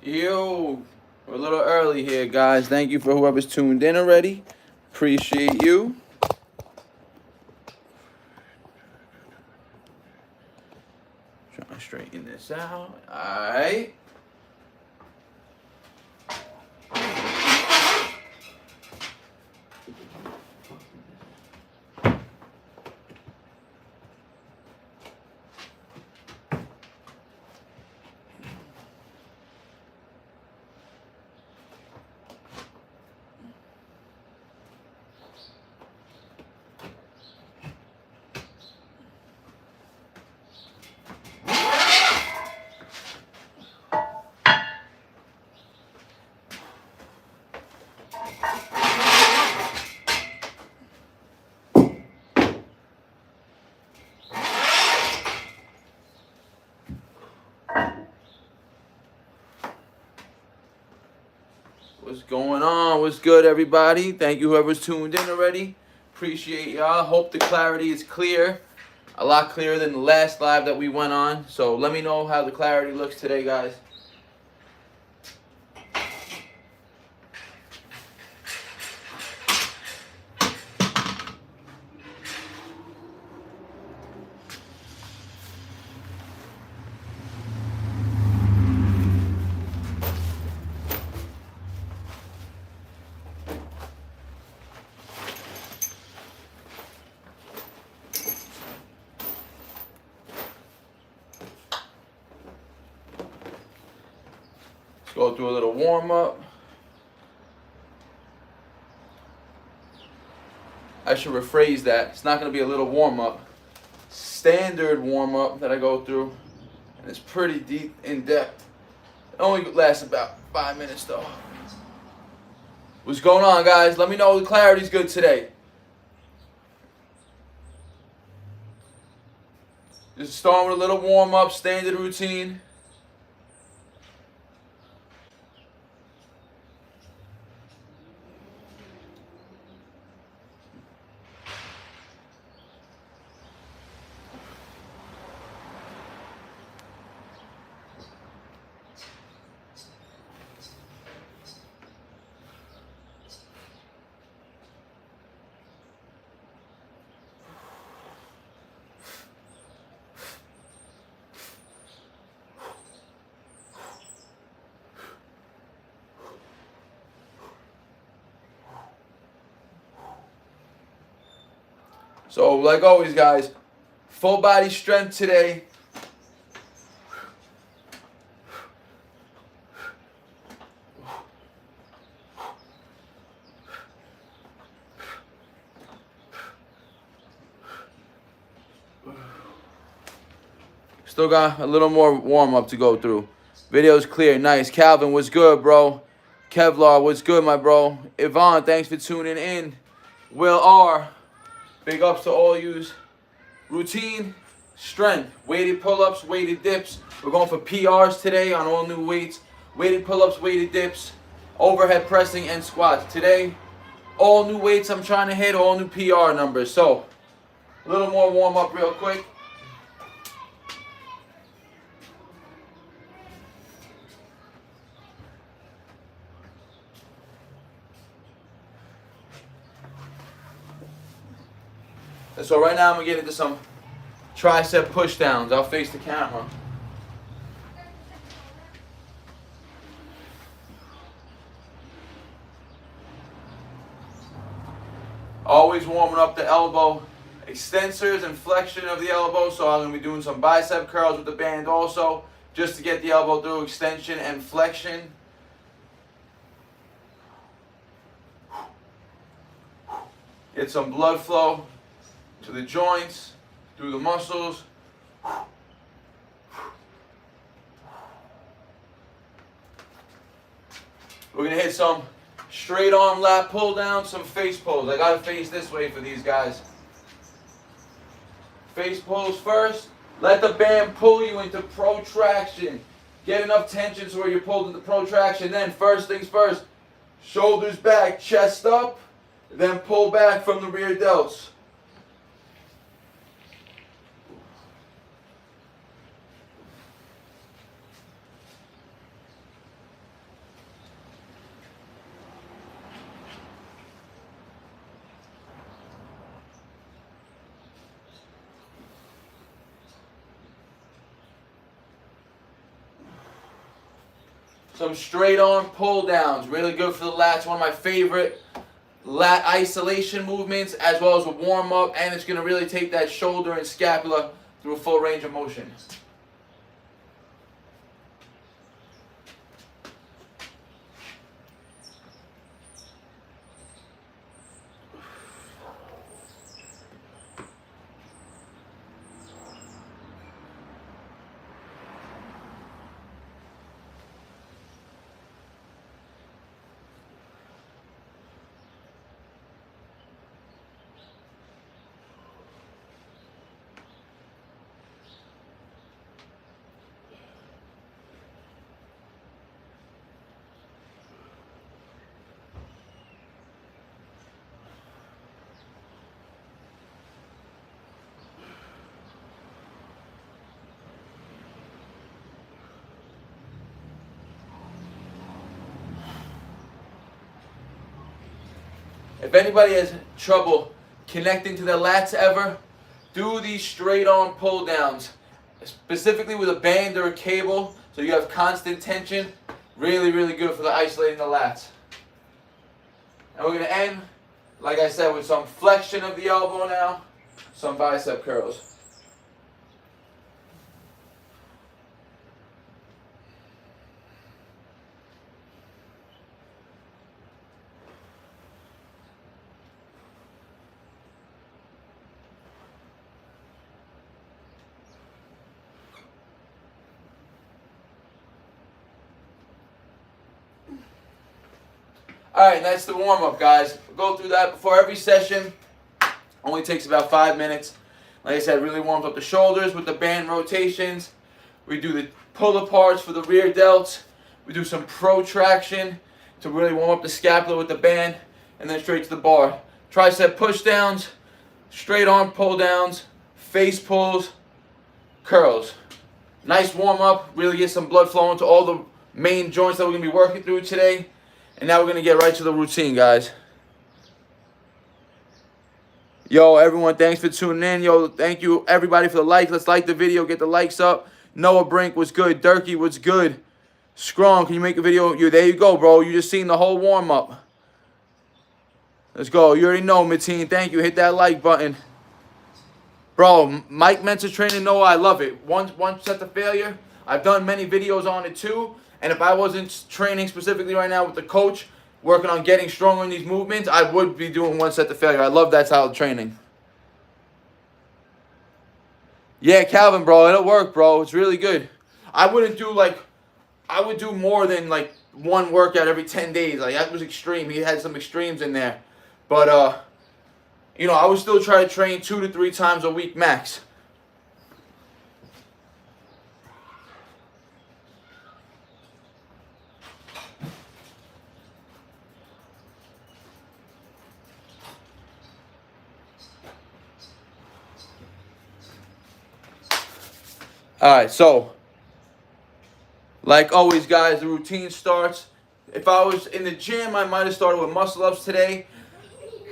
Yo, we're a little early here, guys. Thank you for whoever's tuned in already. Appreciate you. Trying to straighten this out. All right. What's going on? What's good, everybody? Thank you, whoever's tuned in already. Appreciate y'all. Hope the clarity is clear. A lot clearer than the last live that we went on. So let me know how the clarity looks today, guys. Go through a little warm-up. I should rephrase that. It's not going to be a little warm-up. Standard warm-up that I go through. And it's pretty deep, in-depth. It only lasts about 5 minutes, though. What's going on, guys? Let me know the clarity's good today. Just starting with a little warm-up, standard routine. So, like always, guys, full body strength today. Still got a little more warm-up to go through. Video's clear. Nice. Calvin, what's good, bro? Kevlar, what's good, my bro? Yvonne, thanks for tuning in. Will R, big ups to all yous. Routine, strength, weighted pull-ups, weighted dips. We're going for PRs today on all new weights. Weighted pull-ups, weighted dips, overhead pressing, and squats. Today, all new weights I'm trying to hit, all new PR numbers. So, a little more warm-up real quick. So right now I'm going to get into some tricep push downs. I'll face the camera. Always warming up the elbow extensors and flexion of the elbow. So I'm going to be doing some bicep curls with the band also, just to get the elbow through extension and flexion. Get some blood flow to the joints, through the muscles. We're going to hit some straight arm lat pull down, some face pulls. I got to face this way for these guys. Face pulls first. Let the band pull you into protraction. Get enough tension so where you're pulled into protraction. Then first things first, shoulders back, chest up, then pull back from the rear delts. some straight arm pull downs. Really good for the lats. One of my favorite lat isolation movements, as well as a warm up, and it's going to really take that shoulder and scapula through a full range of motion. If anybody has trouble connecting to their lats ever, do these straight arm pull downs, specifically with a band or a cable, so you have constant tension. Really, really good for the isolating the lats. And we're going to end, like I said, with some flexion of the elbow now, some bicep curls. Alright, that's the warm-up, guys. We'll go through that before every session. Only takes about 5 minutes. Like I said, really warms up the shoulders with the band rotations. We do the pull-aparts for the rear delts. We do some protraction to really warm up the scapula with the band. And then straight to the bar. Tricep push-downs, straight arm pull-downs, face pulls, curls. Nice warm-up. Really get some blood flowing to all the main joints that we're going to be working through today. And now we're going to get right to the routine, guys. Yo, everyone, thanks for tuning in. Yo, thank you, everybody, for the like. Let's like the video. Get the likes up. Noah Brink was good. Durkee was good. Strong, can you make a video? There you go, bro. You just seen the whole warm-up. Let's go. You already know, Mateen. Thank you. Hit that like button. Bro, Mike Mentor Training, Noah, I love it. One set to failure. I've done many videos on it, too. And if I wasn't training specifically right now with the coach, working on getting stronger in these movements, I would be doing one set to failure. I love that style of training. Yeah, Calvin, bro, it'll work, bro. It's really good. I would do more than like one workout every 10 days. Like, that was extreme. He had some extremes in there. But, you know, I would still try to train 2 to 3 times a week max. Alright, so, like always, guys, the routine starts. If I was in the gym, I might have started with muscle-ups today.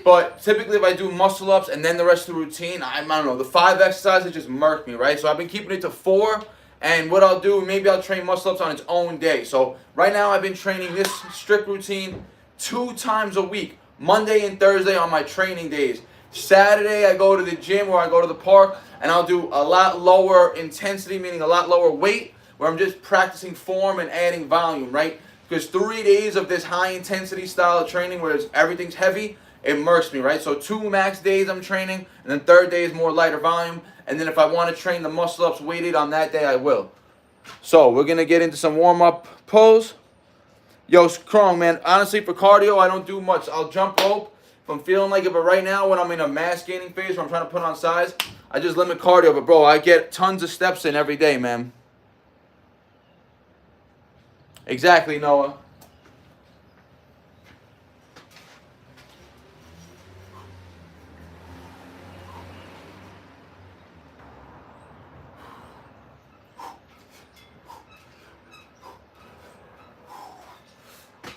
But typically, if I do muscle-ups and then the rest of the routine, I don't know, the 5 exercises just murk me, right? So I've been keeping it to 4. And what I'll do, maybe I'll train muscle-ups on its own day. So right now, I've been training this strict routine 2 times a week. Monday and Thursday on my training days. Saturday, I go to the gym or I go to the park. And I'll do a lot lower intensity, meaning a lot lower weight, where I'm just practicing form and adding volume, right? Because 3 days of this high intensity style of training where everything's heavy, it murks me, right? So 2 max days I'm training, and then 3rd day is more lighter volume. And then if I want to train the muscle-ups weighted on that day, I will. So we're going to get into some warm-up pulls. Yo, Krong, man, honestly, for cardio, I don't do much. I'll jump rope if I'm feeling like it, but right now when I'm in a mass gaining phase where I'm trying to put on size, I just limit cardio, but bro, I get tons of steps in every day, man. Exactly, Noah.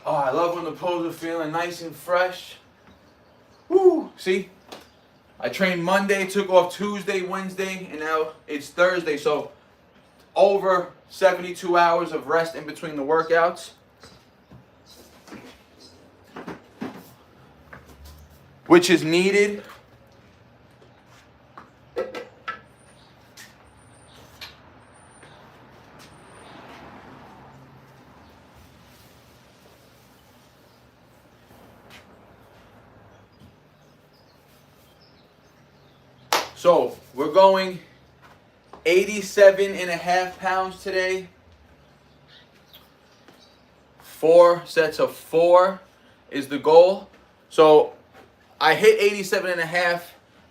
Oh, I love when the pose are feeling nice and fresh. Woo! See? I trained Monday, took off Tuesday, Wednesday, and now it's Thursday. So over 72 hours of rest in between the workouts. Which is needed. So we're going 87.5 pounds today. 4 sets of 4 is the goal. So I hit 87.5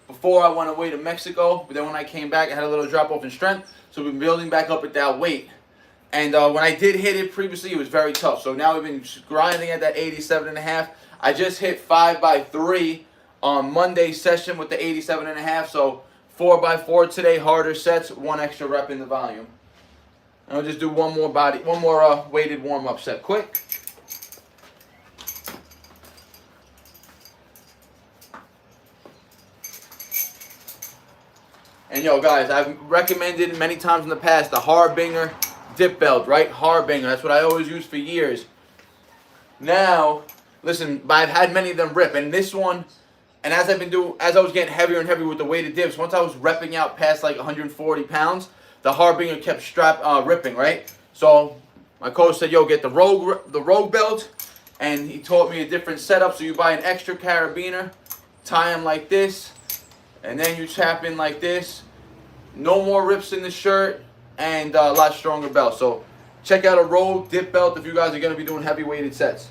before I went away to Mexico, but then when I came back, I had a little drop off in strength. So we've been building back up at that weight. And when I did hit it previously, it was very tough. So now we've been grinding at that 87.5. I just hit 5x3 on Monday's session with the 87.5. So 4x4 today, harder sets, 1 extra rep in the volume. And I'll just do one more weighted warm-up set quick. And yo guys, I've recommended many times in the past the Harbinger dip belt, right? Harbinger, that's what I always use for years. Now, listen, I've had many of them rip, and this one, and as I was getting heavier and heavier with the weighted dips, once I was repping out past like 140 pounds, the Harbinger kept ripping, right? So my coach said, yo, get the Rogue belt, and he taught me a different setup. So you buy an extra carabiner, tie them like this, and then you tap in like this. No more rips in the shirt, and a lot stronger belt. So check out a Rogue dip belt if you guys are going to be doing heavy weighted sets.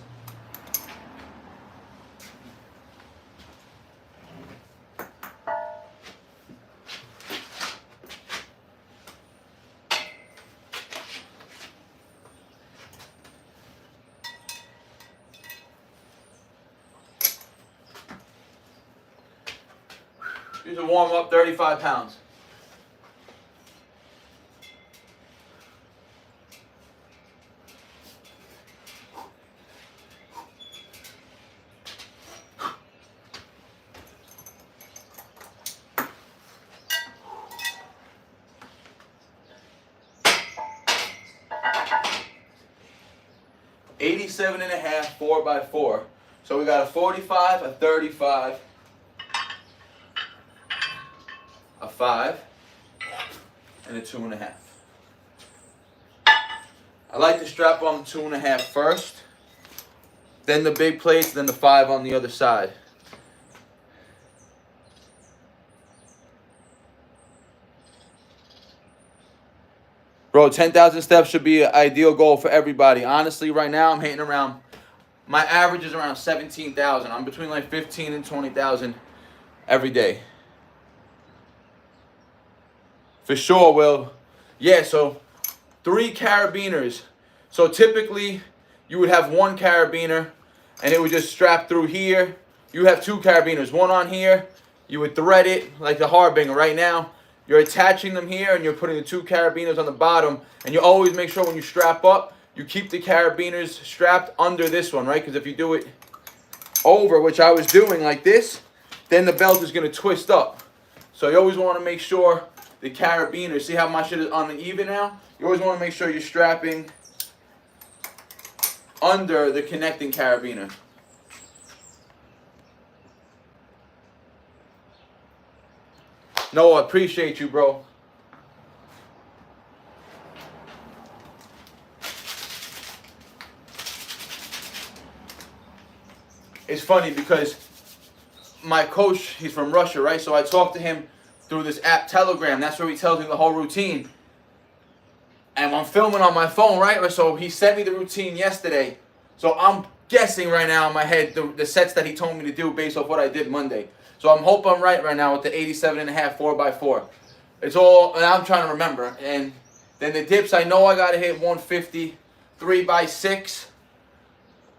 These are warm up 35 pounds. $87.5, 4x4. So we got a 45, a 35, a 5, and a 2.5. I like to strap on the 2.5 first, then the big plates, then the 5 on the other side. Bro, 10,000 steps should be an ideal goal for everybody. Honestly, right now I'm hitting around, my average is around 17,000. I'm between like 15 and 20,000 every day. For sure, Will. Yeah, so 3 carabiners. So typically you would have 1 carabiner and it would just strap through here. You have 2 carabiners, 1 on here. You would thread it like the Harbinger. Right now, you're attaching them here and you're putting the 2 carabiners on the bottom. And you always make sure when you strap up, you keep the carabiners strapped under this one, right? Because if you do it over, which I was doing like this, then the belt is going to twist up. So you always want to make sure the carabiners, see how my shit is uneven now? You always want to make sure you're strapping under the connecting carabiner. No, I appreciate you, bro. It's funny because my coach, he's from Russia, right? So I talked to him through this app Telegram. That's where he tells me the whole routine. And I'm filming on my phone, right? So he sent me the routine yesterday. So I'm guessing right now in my head the sets that he told me to do based off what I did Monday. So I'm hoping I'm right now with the 87.5 4x4. It's all, and I'm trying to remember. And then the dips, I know I got to hit 150, 3x6,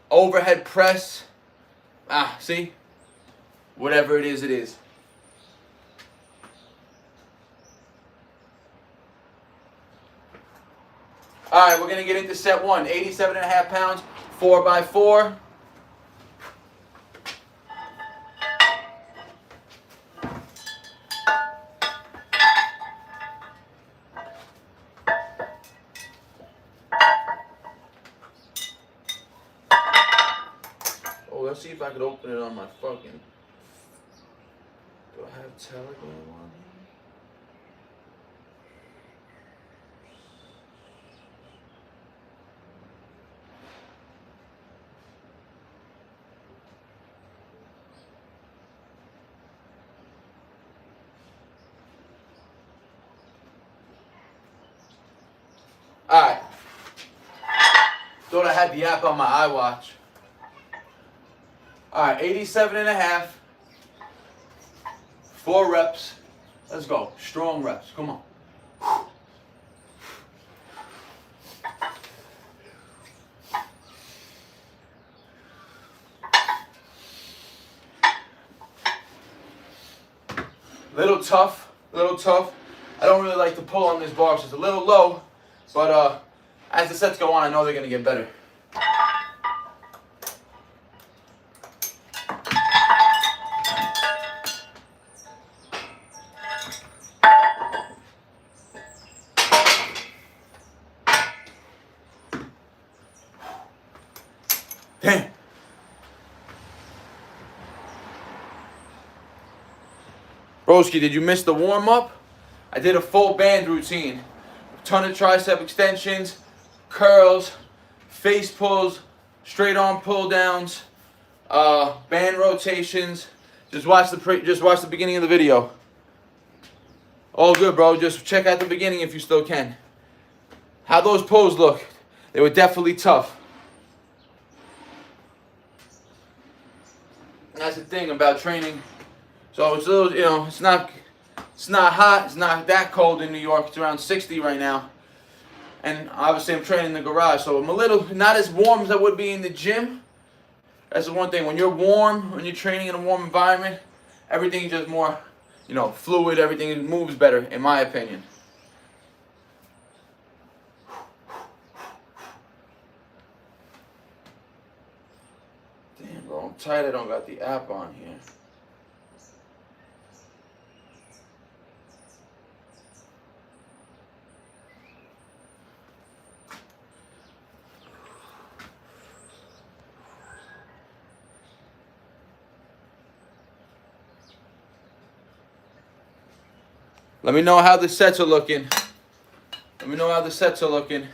overhead press. See? Whatever it is, it is. All right, we're going to get into set 1. 87.5 pounds, 4x4. Let's see if I could open it on my fucking. Do I have Telegram on here? Alright. Thought I had the app on my iWatch. Alright, 87.5. 4 reps. Let's go. Strong reps. Come on. Little tough. I don't really like to pull on this bar, so it's a little low. But as the sets go on, I know they're going to get better. Damn. Broski, did you miss the warm-up? I did a full band routine. A ton of tricep extensions, curls, face pulls, straight arm pull downs, band rotations. Just watch the beginning of the video. All good, bro. Just check out the beginning if you still can. How those pulls look? They were definitely tough. That's the thing about training. So it's a little, you know, it's not hot, it's not that cold in New York. It's around 60 right now. And obviously I'm training in the garage, so I'm a little, not as warm as I would be in the gym. That's the one thing. When you're warm, when you're training in a warm environment, everything's just more, you know, fluid, everything moves better, in my opinion. Damn, bro, I'm tired I don't got the app on here. Let me know how the sets are looking. Let me know how the sets are looking.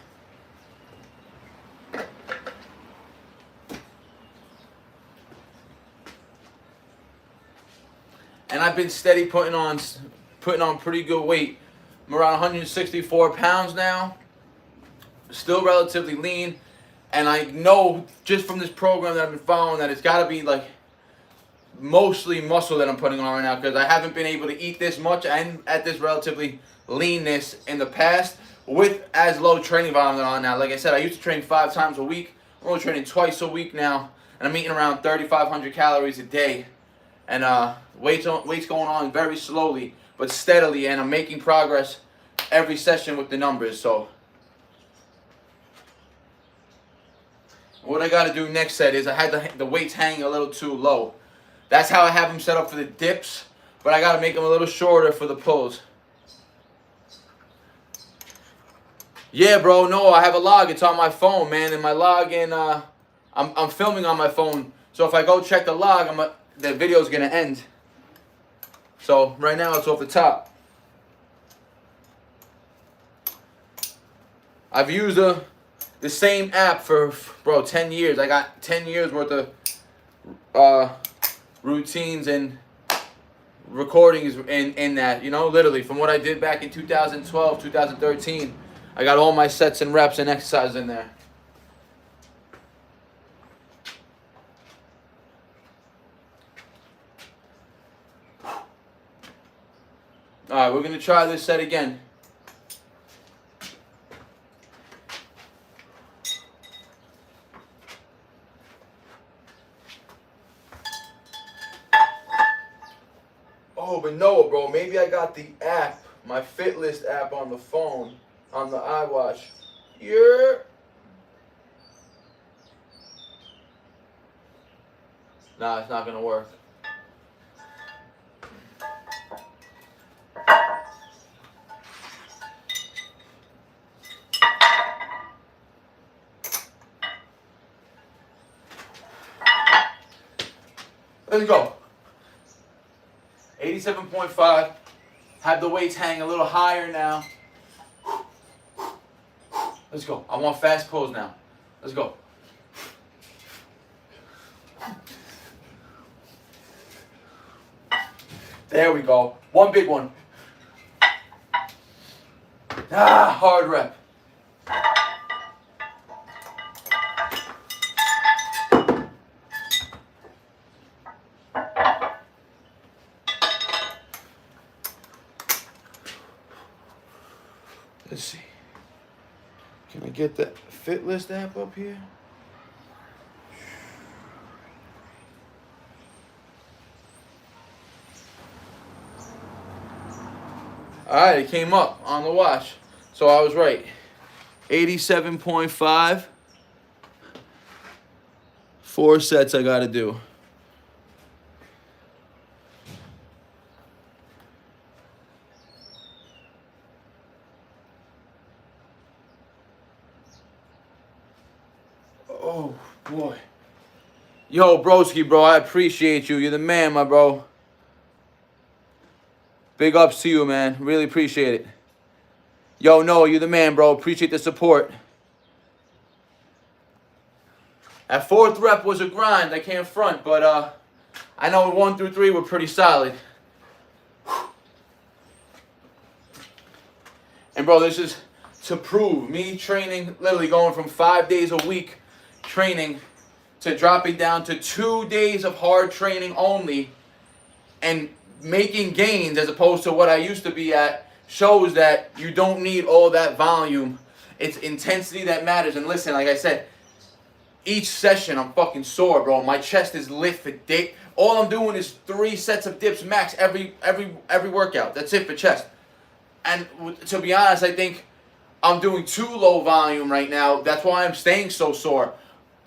And I've been steady putting on pretty good weight. I'm around 164 pounds now. Still relatively lean. And I know just from this program that I've been following that it's got to be like mostly muscle that I'm putting on right now, because I haven't been able to eat this much and at this relatively leanness in the past with as low training volume that I'm on now. Like I said, I used to train 5 times a week. I'm only training twice a week now, and I'm eating around 3,500 calories a day. And weight's going on very slowly but steadily, and I'm making progress every session with the numbers. So what I got to do next set is I had the weights hanging a little too low. That's how I have them set up for the dips, but I got to make them a little shorter for the pulls. Yeah, bro, no, I have a log. It's on my phone, man, and my log, and I'm filming on my phone. So if I go check the log, the video's going to end. So right now it's off the top. I've used the same app for, bro, 10 years. I got 10 years worth of routines and recordings in that, you know, literally from what I did back in 2012, 2013. I got all my sets and reps and exercises in there. All right, we're going to try this set again. Oh, but no, bro, maybe I got the app, my FitList app on the phone, on the iWatch. Yeah. Nah, it's not going to work. Let's go. 87.5. Have the weights hang a little higher now. Let's go. I want fast pulls now. Let's go. There we go. One big one. Ah, hard rep. Let's see. Can I get that fit list app up here? Alright, it came up on the watch. So I was right. 87.5. 4 sets I gotta do. Oh boy. Yo, broski, bro, I appreciate you. You're the man, my bro. Big ups to you, man. Really appreciate it. Yo, Noah, you're the man, bro. Appreciate the support. That 4th rep was a grind. I can't front, but I know 1 through 3 were pretty solid. And bro, this is to prove me training, literally going from 5 days a week training to dropping down to 2 days of hard training only, and making gains as opposed to what I used to be at, shows that you don't need all that volume. It's intensity that matters. And listen, like I said, each session I'm fucking sore, bro. My chest is lit for day. All I'm doing is 3 sets of dips max every workout. That's it for chest. And to be honest, I think I'm doing too low volume right now. That's why I'm staying so sore.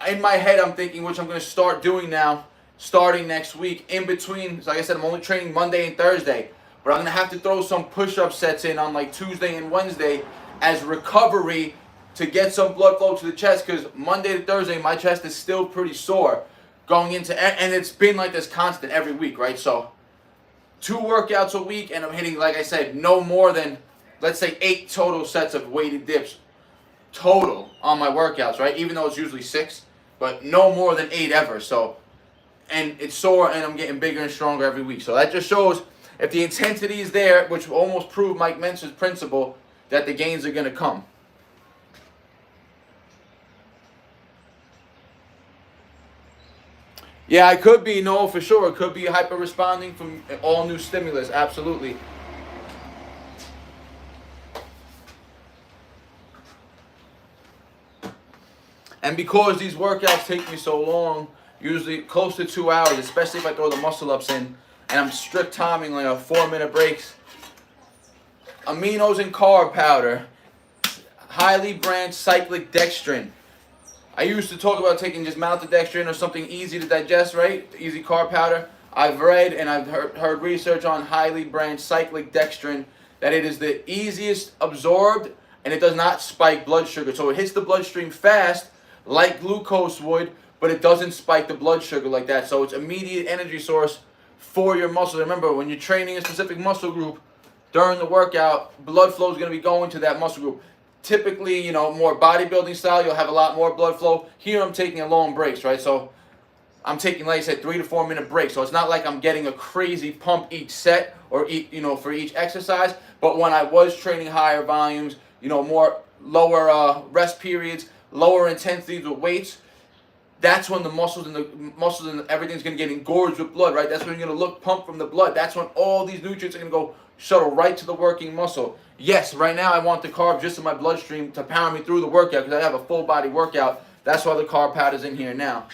In my head, I'm thinking, which I'm going to start doing now, starting next week, in between. So like I said, I'm only training Monday and Thursday, but I'm going to have to throw some push-up sets in on like Tuesday and Wednesday as recovery to get some blood flow to the chest, because Monday to Thursday, my chest is still pretty sore going into, and it's been like this constant every week, right? So 2 workouts a week, and I'm hitting, like I said, no more than, let's say, 8 total sets of weighted dips total on my workouts, right? Even though it's usually 6, but no more than 8 ever. So, and it's sore, and I'm getting bigger and stronger every week. So that just shows if the intensity is there, which will almost prove Mike Mentz's principle, that the gains are going to come. Yeah, I could be, no, for sure. It could be hyper-responding from all new stimulus, absolutely. And because these workouts take me so long, usually close to 2 hours, especially if I throw the muscle-ups in, and I'm strict timing, like a 4-minute breaks. Aminos and carb powder, highly branched cyclic dextrin. I used to talk about taking just maltodextrin or something easy to digest, right? Easy carb powder. I've read and I've heard research on highly branched cyclic dextrin that it is the easiest absorbed, and it does not spike blood sugar. So it hits the bloodstream fast like glucose would, but it doesn't spike the blood sugar like that. So it's immediate energy source for your muscles. Remember, when you're training a specific muscle group during the workout, blood flow is going to be going to that muscle group. Typically, you know, more bodybuilding style, you'll have a lot more blood flow. Here I'm taking a long breaks, right? So I'm taking, like I said, 3 to 4 minute breaks. So it's not like I'm getting a crazy pump each set or for each exercise. But when I was training higher volumes, more lower rest periods, lower intensities with weights, that's when the muscles and everything's going to get engorged with blood, right? That's when you're going to look pumped from the blood. That's when all these nutrients are going to go shuttle right to the working muscle. Yes, right now I want the carb just in my bloodstream to power me through the workout because I have a full body workout. That's why the carb powder's in here now.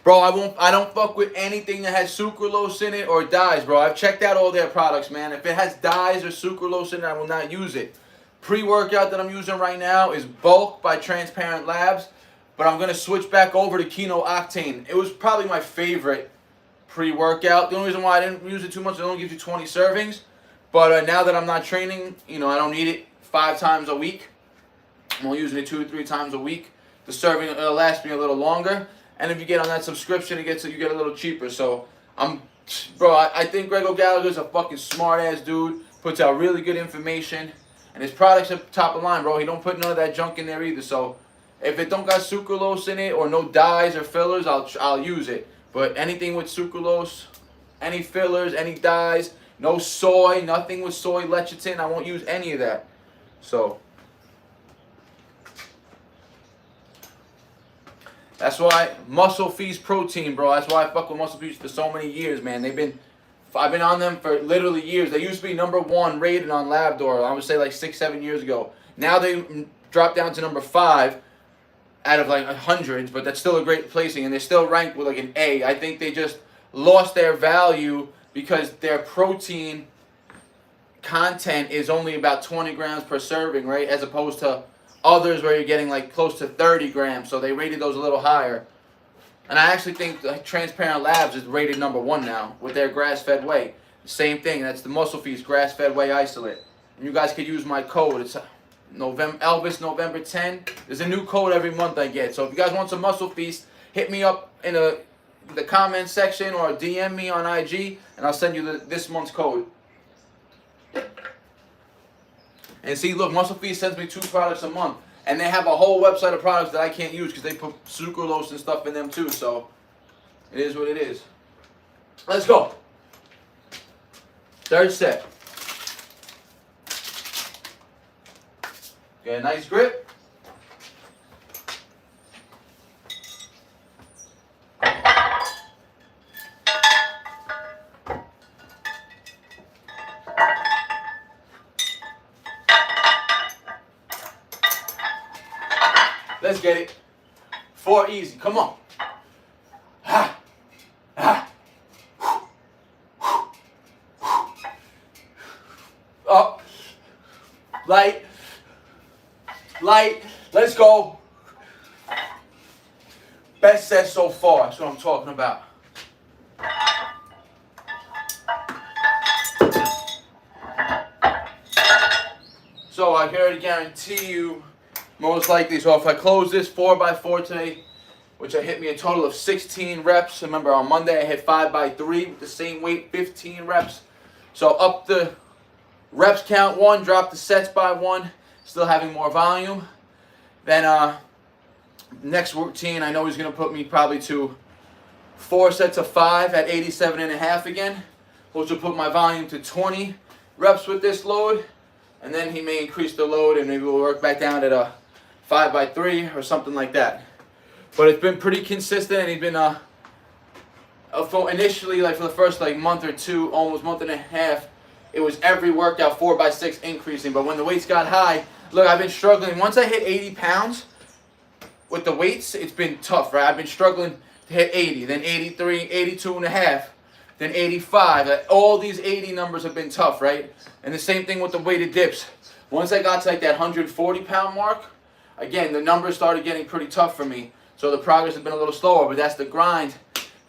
Bro, I don't fuck with anything that has sucralose in it or dyes, bro. I've checked out all their products, man. If it has dyes or sucralose in it, I will not use it. Pre-workout that I'm using right now is Bulk by Transparent Labs, but I'm going to switch back over to Keno Octane. It was probably my favorite pre-workout. The only reason why I didn't use it too much, it only gives you 20 servings, But now that I'm not training, you know, I don't need it 5 times a week. I'm only using it 2 or 3 times a week. The serving will last me a little longer. And if you get on that subscription, you get a little cheaper. So I think Greg O'Gallagher's a fucking smart ass dude. Puts out really good information, and his products are top of line, bro. He don't put none of that junk in there either. So if it don't got sucralose in it or no dyes or fillers, I'll use it. But anything with sucralose, any fillers, any dyes, no soy, nothing with soy lecithin, I won't use any of that. So that's why Muscle Feast protein, bro. That's why I fuck with Muscle Feast for so many years, man. I've been on them for literally years. They used to be #1 rated on Labdoor, I would say like 6-7 years ago. Now they dropped down to #5 out of like hundreds, but that's still a great placing, and they're still ranked with like an A. I think they just lost their value because their protein content is only about 20 grams per serving, right? As opposed to others where you're getting like close to 30 grams, so they rated those a little higher. And I actually think like, Transparent Labs is rated #1 now with their grass-fed whey. Same thing, that's the Muscle Feast grass-fed whey isolate. And you guys could use my code. It's Elvis November 10. There's a new code every month I get. So if you guys want some Muscle Feast, hit me up in the comment section or DM me on IG, and I'll send you this month's code. And see, look, Muscle Feast sends me 2 products a month. And they have a whole website of products that I can't use because they put sucralose and stuff in them too. So it is what it is. Let's go. 3rd set. Get a nice grip. Let's get it. 4 easy. Come on. Ha. Ha. Up. Light. Light. Let's go. Best set so far. That's what I'm talking about. So I can already guarantee you, most likely, so if I close this 4x4 today, which I hit me a total of 16 reps. Remember, on Monday I hit 5x3 with the same weight, 15 reps. So up the reps count 1, drop the sets by 1, still having more volume. Then next routine, I know he's going to put me probably to 4 sets of 5 at 87.5 again, which will put my volume to 20 reps with this load. And then he may increase the load and maybe we'll work back down at a 5x3 or something like that. But it's been pretty consistent, and he's been initially, like for the first like month or 2, almost month and a half, it was every workout 4x6 increasing. But when the weights got high, look, I've been struggling. Once I hit 80 pounds with the weights, it's been tough, right? I've been struggling to hit 80, then 83, 82.5, then 85. All these 80 numbers have been tough, right? And the same thing with the weighted dips. Once I got to like that 140-pound mark, again, the numbers started getting pretty tough for me. So the progress has been a little slower, but that's the grind.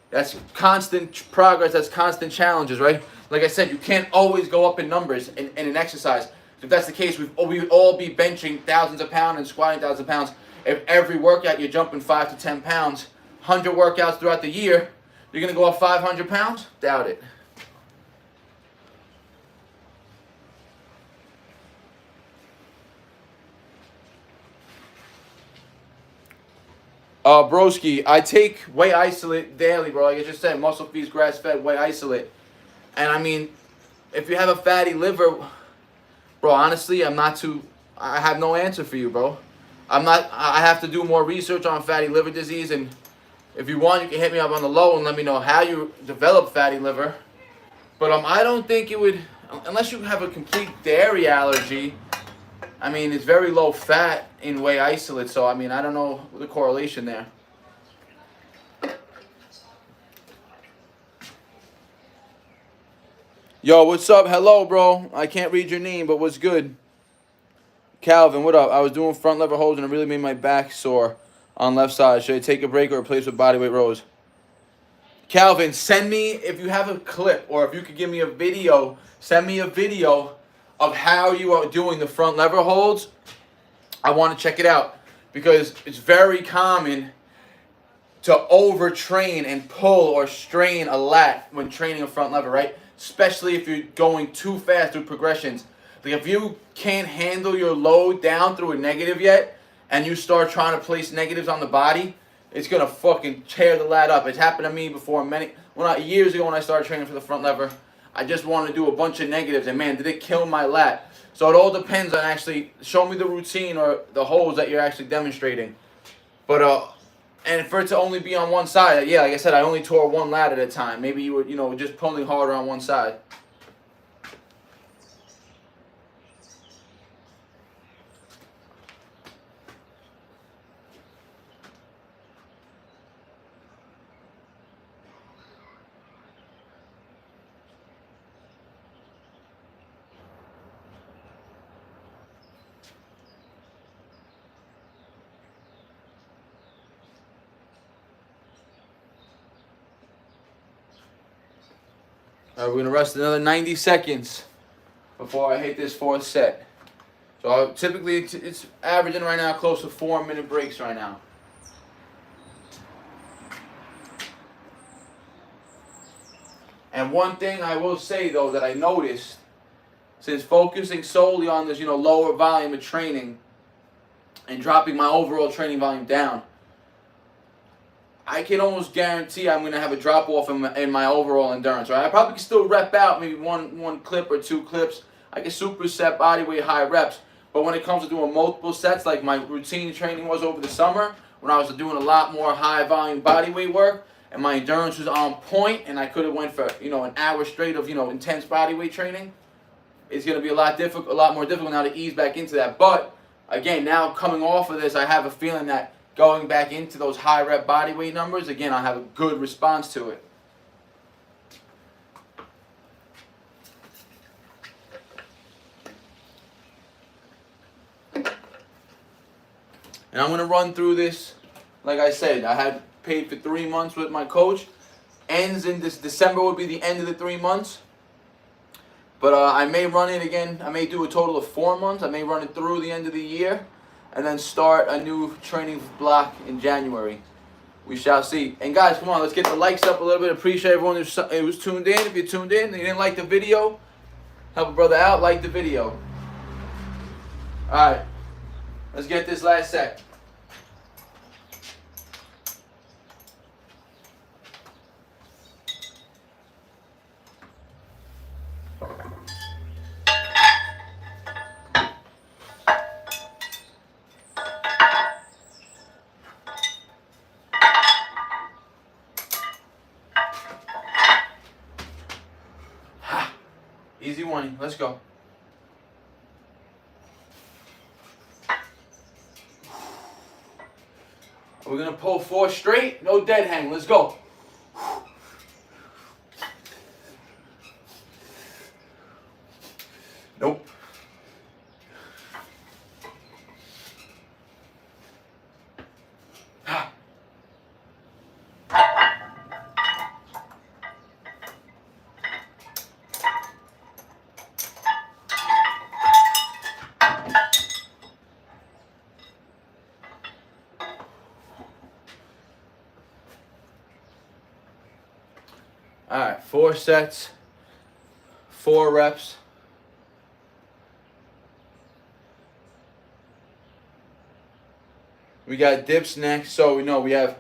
That's constant progress. That's constant challenges, right? Like I said, you can't always go up in numbers in an exercise. If that's the case, we would all be benching thousands of pounds and squatting thousands of pounds. If every workout you're jumping 5 to 10 pounds, 100 workouts throughout the year, you're going to go up 500 pounds? Doubt it. Broski, I take whey isolate daily, bro. Like I just said, Muscle Feast grass-fed whey isolate. And I mean, if you have a fatty liver, bro, honestly, I have no answer for you, bro. I have to do more research on fatty liver disease, and if you want, you can hit me up on the low and let me know how you develop fatty liver. But I don't think it would, unless you have a complete dairy allergy. I mean, it's very low fat in whey isolate, so I mean, I don't know the correlation there. Yo, what's up? Hello, bro. I can't read your name, but what's good? Calvin, what up? I was doing front lever holds and it really made my back sore on left side. Should I take a break or replace with bodyweight rows? Calvin, send me, if you have a clip, or if you could give me a video, send me a video of how you are doing the front lever holds. I want to check it out, because it's very common to overtrain and pull or strain a lat when training a front lever, right? Especially if you're going too fast through progressions. Like if you can't handle your load down through a negative yet, and you start trying to place negatives on the body, it's gonna fucking tear the lat up. It's happened to me before years ago when I started training for the front lever. I just wanted to do a bunch of negatives, and man, did it kill my lat. So it all depends on actually, show me the routine or the holds that you're actually demonstrating. But and for it to only be on one side, yeah, like I said, I only tore one lat at a time. Maybe you were, just pulling harder on one side. All right, we're gonna rest another 90 seconds before I hit this fourth set. So typically it's averaging right now close to 4-minute breaks right now. And one thing I will say though that I noticed, since focusing solely on this, lower volume of training and dropping my overall training volume down, I can almost guarantee I'm going to have a drop off in my overall endurance. Right? I probably can still rep out maybe one clip or 2 clips. I can superset body weight high reps. But when it comes to doing multiple sets, like my routine training was over the summer, when I was doing a lot more high volume body weight work, and my endurance was on point, and I could have went for an hour straight of intense body weight training, it's going to be a lot more difficult now to ease back into that. But again, now coming off of this, I have a feeling that going back into those high rep body weight numbers, again, I'll have a good response to it. And I'm going to run through this. Like I said, I had paid for 3 months with my coach. Ends in this December would be the end of the 3 months. But I may run it again. I may do a total of 4 months. I may run it through the end of the year, and then start a new training block in January. We shall see. And guys, come on, let's get the likes up a little bit. Appreciate everyone who's tuned in. If you tuned in and you didn't like the video, help a brother out, like the video. Alright, let's get this last set. Easy one, let's go. We're gonna pull 4 straight, no dead hang, let's go. Nope. All right, 4 sets, 4 reps. We got dips next, so we have,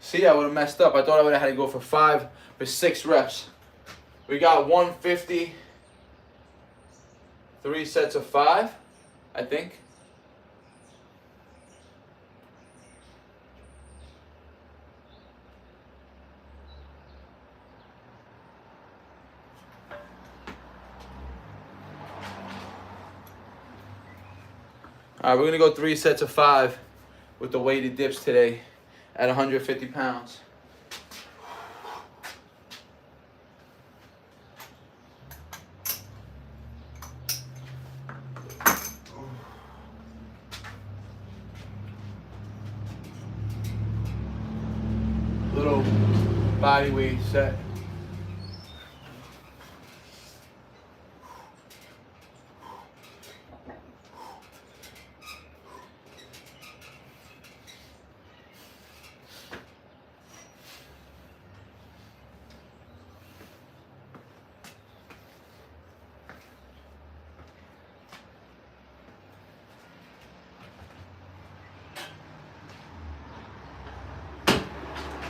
see, I would have messed up. I thought I would have had to go for 6 reps. We got 150, 3 sets of 5, I think. All right, we're going to go 3 sets of 5 with the weighted dips today at 150 pounds. Little body weight set.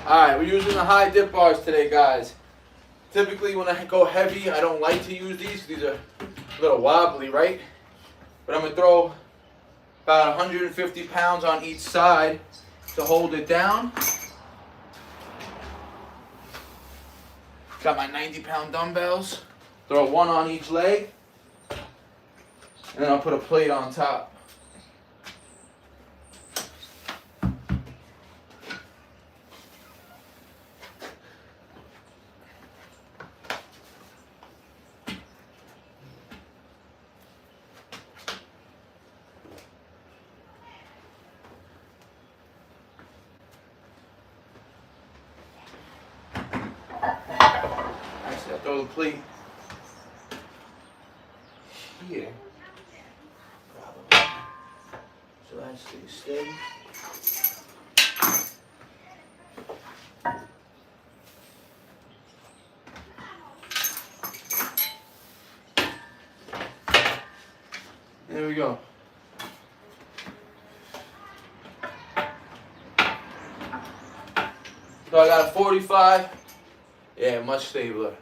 Alright, we're using the high dip bars today, guys. Typically when I go heavy, I don't like to use these. These are a little wobbly, right? But I'm going to throw about 150 pounds on each side to hold it down. Got my 90-pound dumbbells. Throw one on each leg. And then I'll put a plate on top. Throw the plate here, probably, so that stays steady. There we go. So I got a 45. Yeah, much stabler.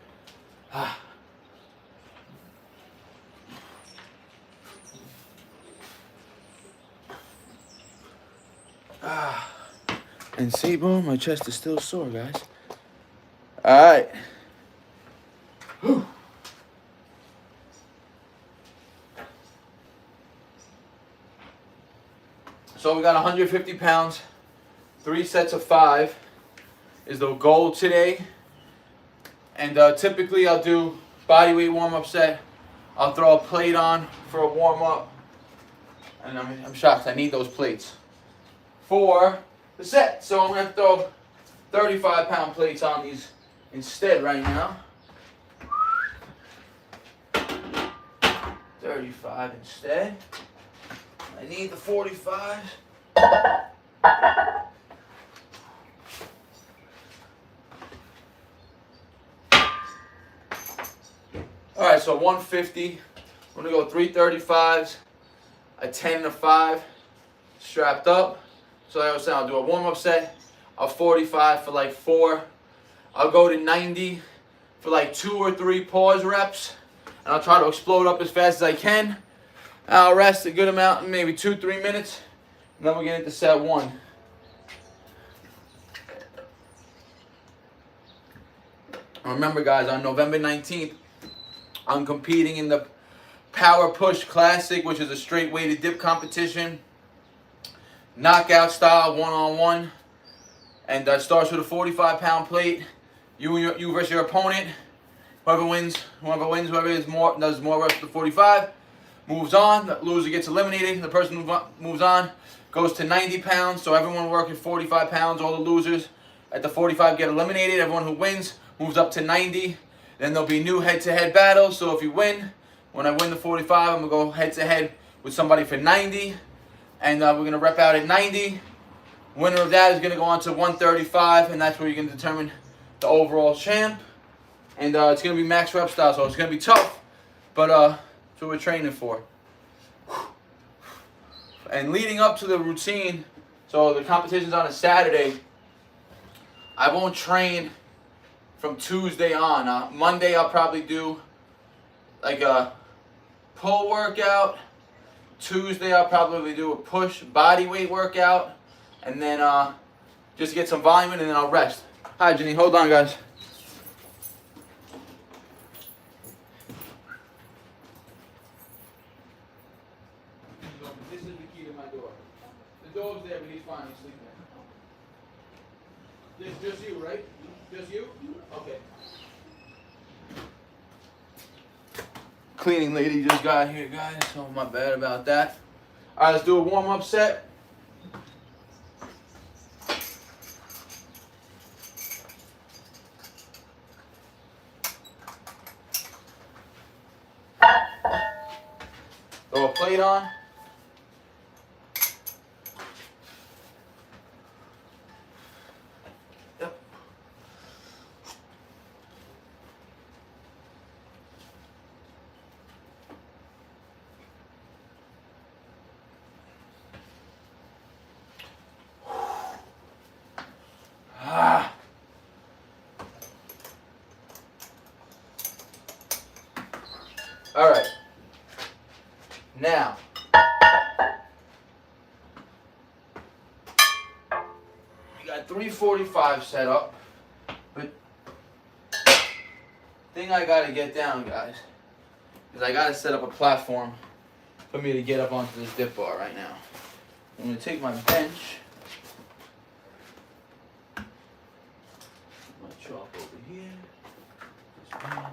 And see, boom, my chest is still sore, guys. All right. Whew. So we got 150 pounds, 3 sets of 5 is the goal today. And typically I'll do body weight warm-up set. I'll throw a plate on for a warm-up. And I'm shocked, I need those plates for the set. So I'm going to throw 35-pound plates on these instead right now. 35 instead. I need the 45s. Alright, so 150. I'm going to go 3 35s, a 10 and a 5 strapped up. So like I was saying, I'll do a warm-up set, a 45 for like 4. I'll go to 90 for like 2 or 3 pause reps. And I'll try to explode up as fast as I can. I'll rest a good amount, maybe 2-3 minutes. And then we'll get into set 1. Remember, guys, on November 19th, I'm competing in the Power Push Classic, which is a straight weighted dip competition. Knockout style, one-on-one. And that starts with a 45-pound plate. You versus your opponent. Whoever wins, whoever does more reps to 45, moves on. The loser gets eliminated. The person who moves on goes to 90 pounds. So everyone working 45 pounds, all the losers at the 45 get eliminated. Everyone who wins moves up to 90. Then there'll be new head-to-head battles. So if you win, when I win the 45, I'm going to go head-to-head with somebody for 90. And we're going to rep out at 90. Winner of that is going to go on to 135. And that's where you're going to determine the overall champ. And it's going to be max rep style, so it's going to be tough. But that's what we're training for. And leading up to the routine, so the competition's on a Saturday, I won't train from Tuesday on. Monday I'll probably do like a pull workout. Tuesday I'll probably do a push body weight workout. And then just get some volume in, and then I'll rest. Hi, Jenny. Hold on, guys. This is the key to my door. The dog's there, but he's fine. He's sleeping. Just you, right? Just you? Okay. Cleaning lady just got here, guys, so my bad about that. All right, let's do a warm-up set. Throw a plate on. Yep. Ah. All right. Now, we got 345 set up, but thing I gotta get down, guys, is I gotta set up a platform for me to get up onto this dip bar right now. I'm gonna take my bench, my chalk over here, this band down.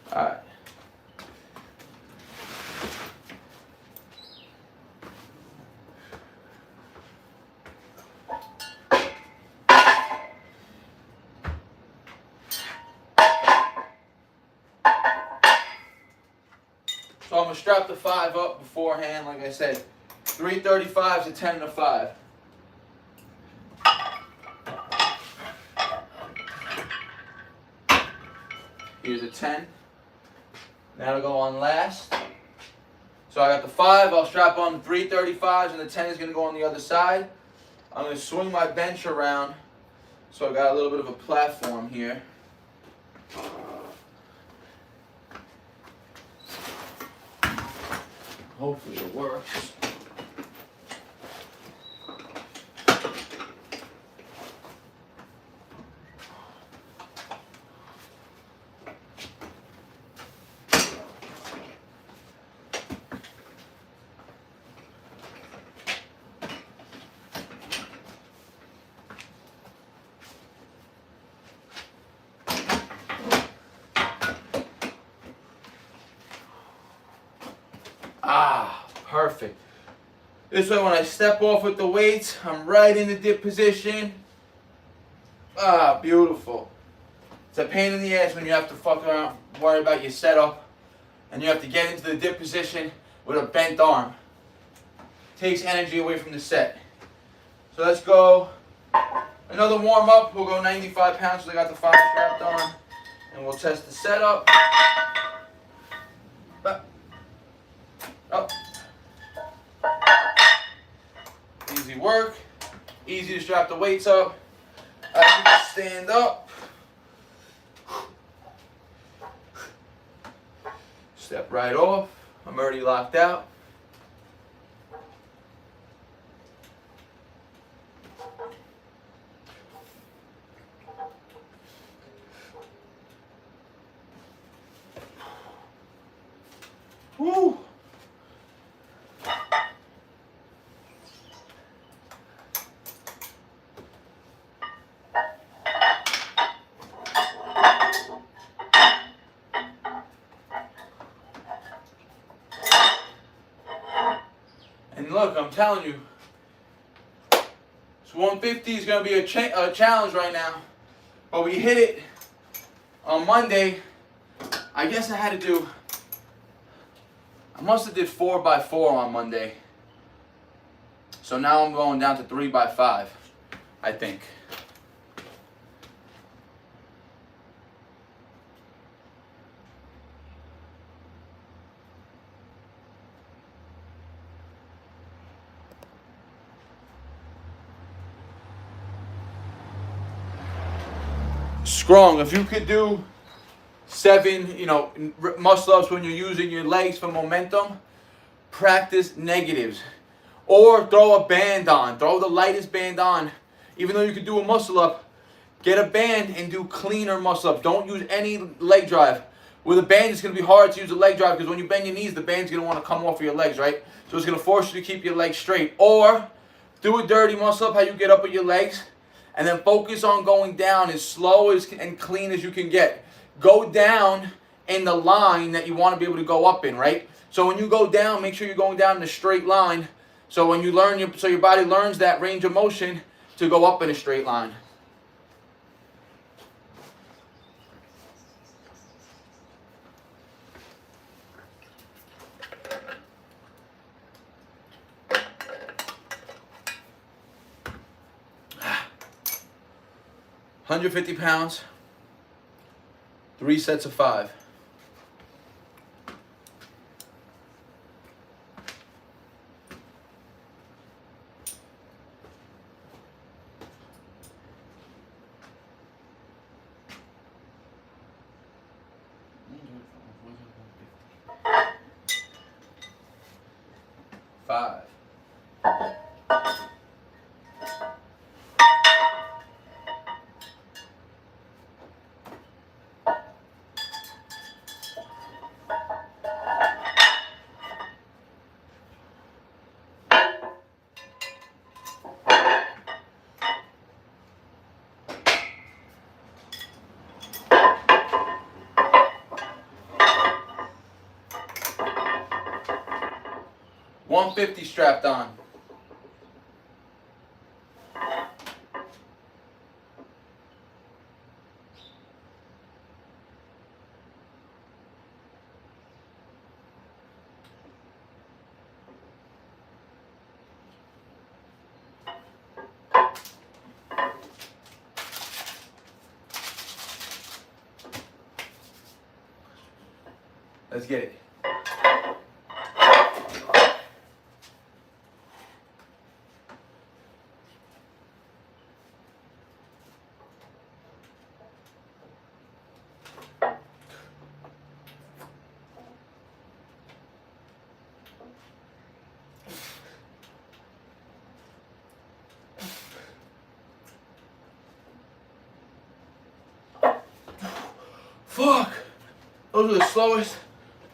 Alright. So I'm going to strap the 5 up beforehand, like I said. 335s to 10 to 5. Here's a 10. That'll go on last. So I got the 5, I'll strap on the 335s, and the 10 is going to go on the other side. I'm going to swing my bench around, so I got a little bit of a platform here. Hopefully it works. Ah, perfect. This way when I step off with the weights, I'm right in the dip position. Ah, beautiful. It's a pain in the ass when you have to fuck around, worry about your setup, and you have to get into the dip position with a bent arm. Takes energy away from the set. So let's go another warm up. We'll go 95 pounds, so I got the 5 strapped on, and we'll test the setup. Up. Easy work. Easy to strap the weights up. I can stand up. Step right off. I'm already locked out. Woo! And look, I'm telling you, this 150 is going to be a challenge right now. But we hit it on Monday. I guess I must have did 4x4 on Monday. So now I'm going down to 3x5, I think. Strong. If you could do 7, muscle ups when you're using your legs for momentum, practice negatives. Or throw a band on. Throw the lightest band on. Even though you could do a muscle up, get a band and do cleaner muscle ups. Don't use any leg drive. With a band, it's going to be hard to use a leg drive because when you bend your knees, the band's going to want to come off of your legs, right? So it's going to force you to keep your legs straight. Or do a dirty muscle up, how you get up with your legs. And then focus on going down as slow and clean as you can get. Go down in the line that you want to be able to go up in, right? So when you go down, make sure you're going down in a straight line. So when you learn your body learns that range of motion to go up in a straight line. £150, 3 sets of 5. Five. $150 strapped on. Let's get it. Fuck! Those are the slowest,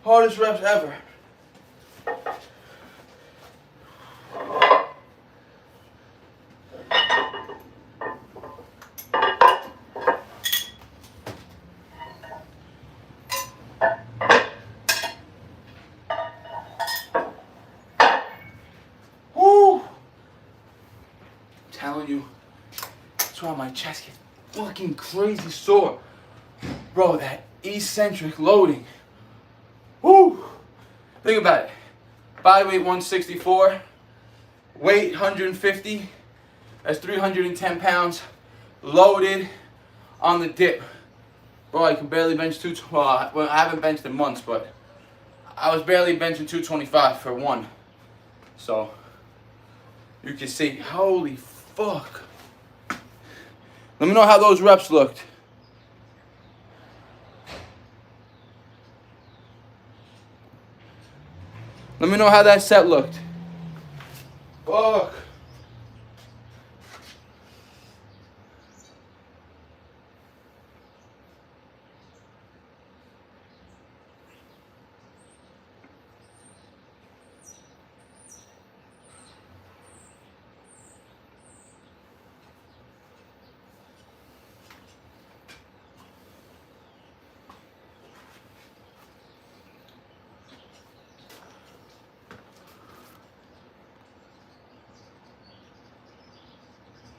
hardest reps ever. Woo! I'm telling you, that's why my chest gets fucking crazy sore. Bro, that eccentric loading. Woo! Think about it. Body weight 164, weight 150. That's 310 pounds loaded on the dip. Bro, I can barely bench well, I haven't benched in months, but I was barely benching 225 for one. So, you can see, holy fuck. Let me know how those reps looked. Let me know how that set looked. Fuck.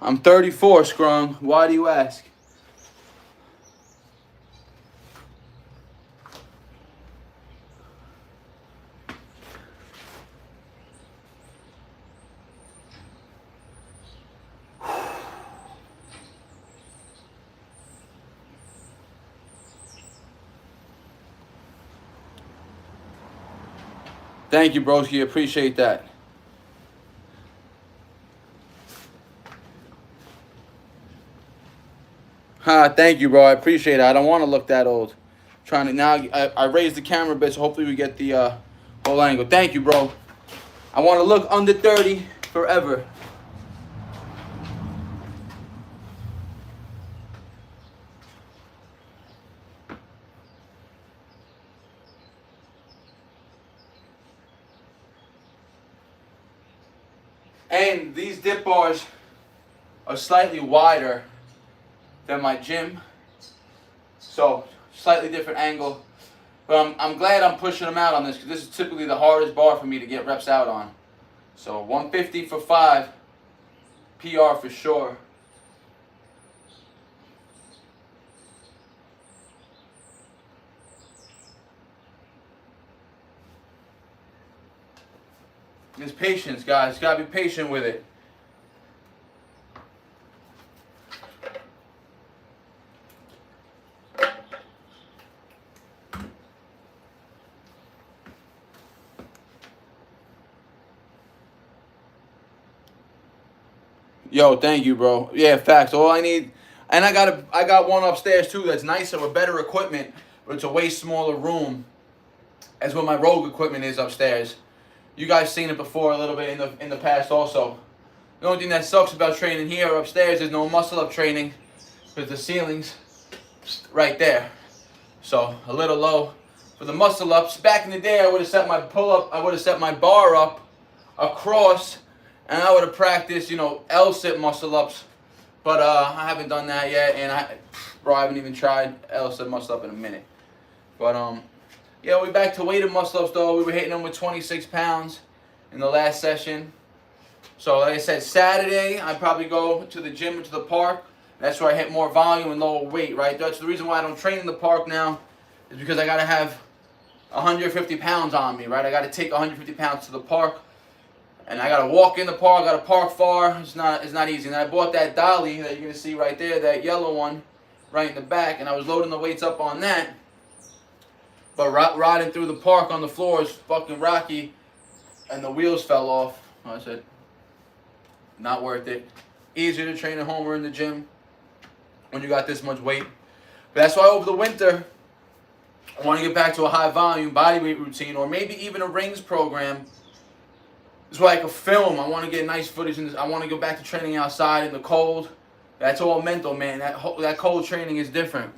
I'm 34 strong. Why do you ask? Thank you, broski. Appreciate that. Thank you, bro. I appreciate it. I don't want to look that old. Trying to now, I raised the camera a bit, so hopefully we get the whole angle. Thank you, bro. I want to look under 30 forever. And these dip bars are slightly wider than my gym, so slightly different angle, but I'm glad I'm pushing them out on this, because this is typically the hardest bar for me to get reps out on. So 150 for 5. PR for sure. It's patience, guys. Gotta be patient with it. Yo, thank you, bro. Yeah, facts. All I need, and I got one upstairs too that's nicer with better equipment, but it's a way smaller room as what my Rogue equipment is upstairs. You guys seen it before a little bit in the past also. The only thing that sucks about training here upstairs is no muscle up training because the ceiling's right there. So a little low for the muscle ups. Back in the day, I would have set my pull up, I would have set my bar up across, and I would have practiced, you know, L-sit muscle ups. But I haven't done that yet, and I haven't even tried L-sit muscle up in a minute. But yeah, we're back to weighted muscle ups though. We were hitting them with 26 pounds in the last session. So like I said, Saturday I probably go to the gym or to the park. That's where I hit more volume and lower weight, right? That's the reason why I don't train in the park now, is because I gotta have 150 pounds on me, right? I gotta take 150 pounds to the park, and I gotta walk in the park. I gotta park far. It's not easy. And I bought that dolly that you're gonna see right there, that yellow one, right in the back, and I was loading the weights up on that. But riding through the park on the floor is fucking rocky, and the wheels fell off. I said, not worth it. Easier to train at home or in the gym when you got this much weight. But that's why over the winter, I want to get back to a high volume bodyweight routine, or maybe even a rings program. It's like a film. I want to get nice footage in this. I want to go back to training outside in the cold. That's all mental, man. That cold training is different.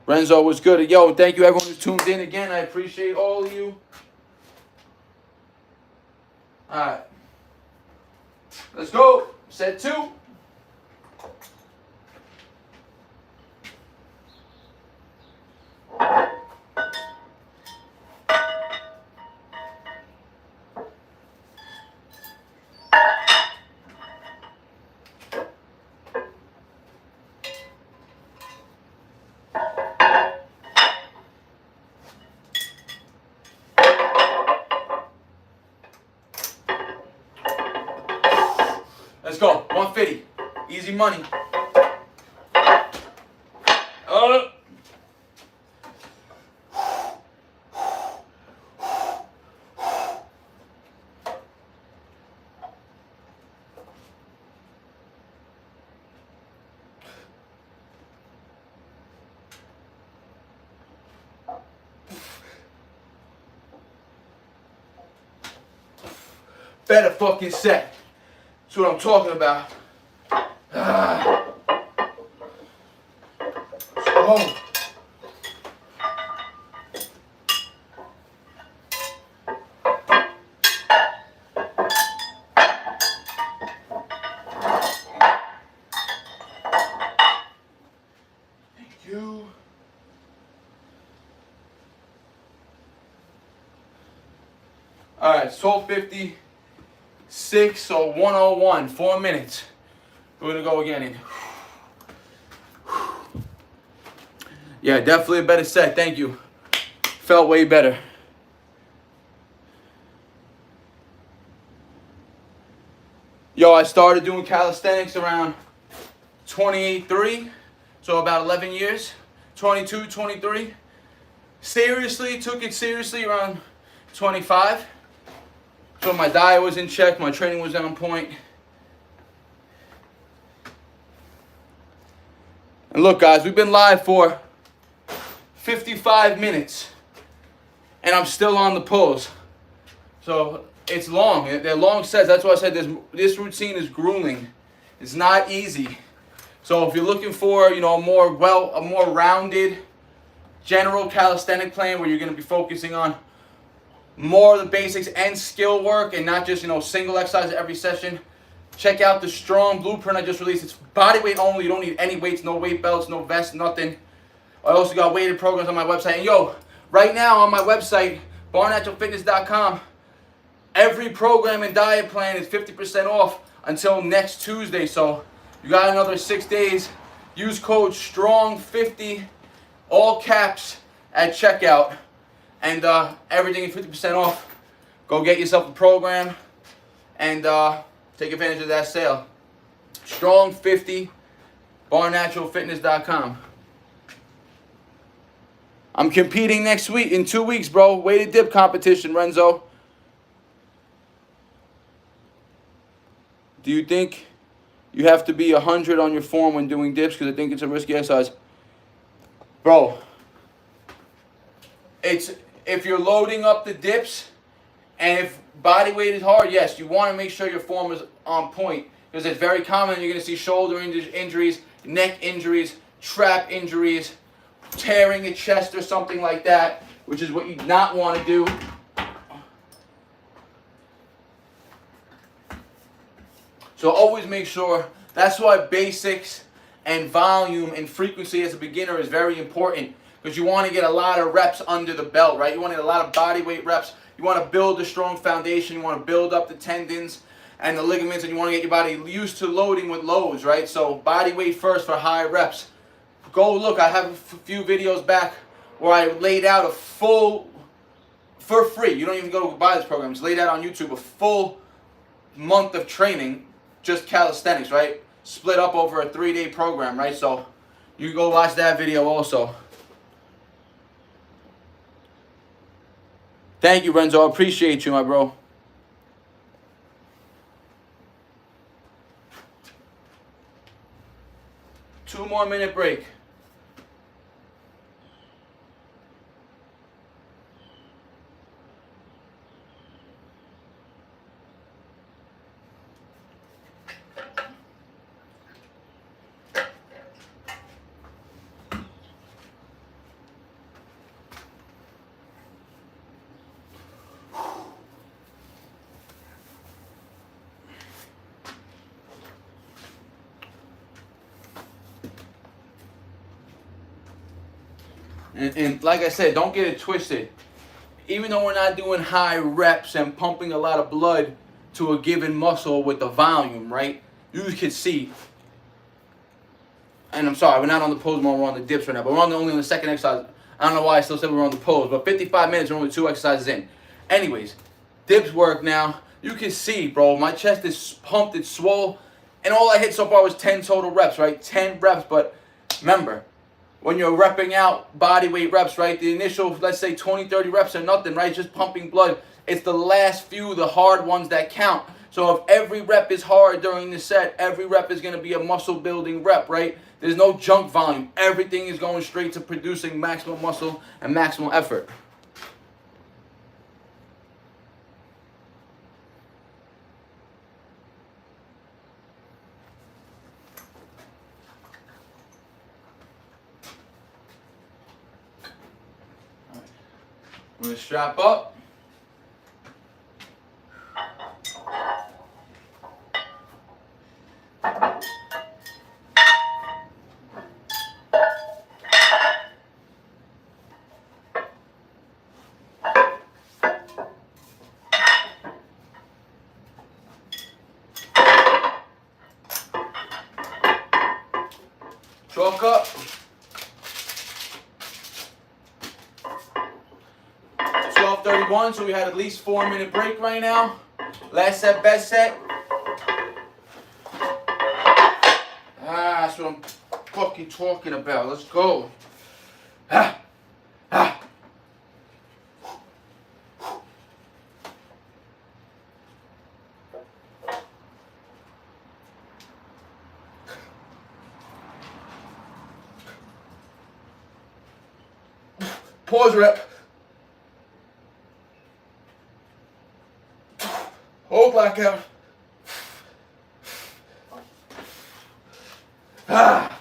Renzo was good. Yo, thank you everyone who's tuned in again. I appreciate all of you. Alright. Let's go. Set 2. Let's go. 150. Easy money. Better fucking set. That's what I'm talking about. Oh. Thank you. All right, 1250. 6, so 101, 4 minutes. We're gonna go again. Yeah, definitely a better set. Thank you. Felt way better. Yo, I started doing calisthenics around 23, so about 11 years. 22, 23. Seriously, took it seriously around 25. So my diet was in check, my training was on point. And look guys, we've been live for 55 minutes and I'm still on the pulls. So it's long, they're long sets. That's why I said this routine is grueling. It's not easy. So if you're looking for, you know, a more rounded general calisthenic plan where you're gonna be focusing on more of the basics and skill work and not just, you know, single exercise every session, check out the Strong Blueprint I just released. It's body weight only. You don't need any weights, no weight belts, no vests, nothing. I also got weighted programs on my website. And yo, Right now on my website, BarNaturalFitness.com, every program and diet plan is 50% off until next Tuesday. So you got another 6 days. Use code STRONG50, all caps, at checkout, and everything is 50% off. Go get yourself a program and take advantage of that sale. STRONG50, BarNaturalFitness.com. I'm competing next week, in 2 weeks, bro. Weighted dip competition, Renzo. Do you think you have to be 100 on your form when doing dips? Because I think it's a risky exercise. Bro, if you're loading up the dips, and if body weight is hard, yes, you want to make sure your form is on point. Because it's very common you're going to see shoulder injuries, neck injuries, trap injuries, tearing a chest or something like that, which is what you not want to do. So always make sure. That's why basics and volume and frequency as a beginner is very important, because you want to get a lot of reps under the belt, right? You want to get a lot of body weight reps. You want to build a strong foundation. You want to build up the tendons and the ligaments, and you want to get your body used to loading with loads, right? So body weight first for high reps. Go look. I have a few videos back where I laid out a full, for free. You don't even go to buy this program. It's laid out on YouTube, a full month of training, just calisthenics, right? Split up over a 3-day program, right? So you can go watch that video also. Thank you, Renzo. I appreciate you, my bro. Two more minute break. And like I said, don't get it twisted. Even though we're not doing high reps and pumping a lot of blood to a given muscle with the volume, right? You can see, and I'm sorry, we're not on the pose mode, we're on the dips right now, but we're only on the second exercise. I don't know why I still said we were on the pose, but 55 minutes, we're only 2 exercises in. Anyways, dips work now. You can see, bro, my chest is pumped, it's swole, and all I hit so far was 10 total reps, right? 10 reps, but remember, when you're repping out body weight reps, right? The initial, let's say 20, 30 reps are nothing, right? Just pumping blood. It's the last few, the hard ones that count. So if every rep is hard during the set, every rep is going to be a muscle building rep, right? There's no junk volume. Everything is going straight to producing maximum muscle and maximal effort. I'm going to strap up. Chalk up. 12:31, so we had at least 4-minute break right now. Last set, best set. That's what I'm fucking talking about. Let's go. Ah. Ah. Pause rep. Hold blackout. Ah,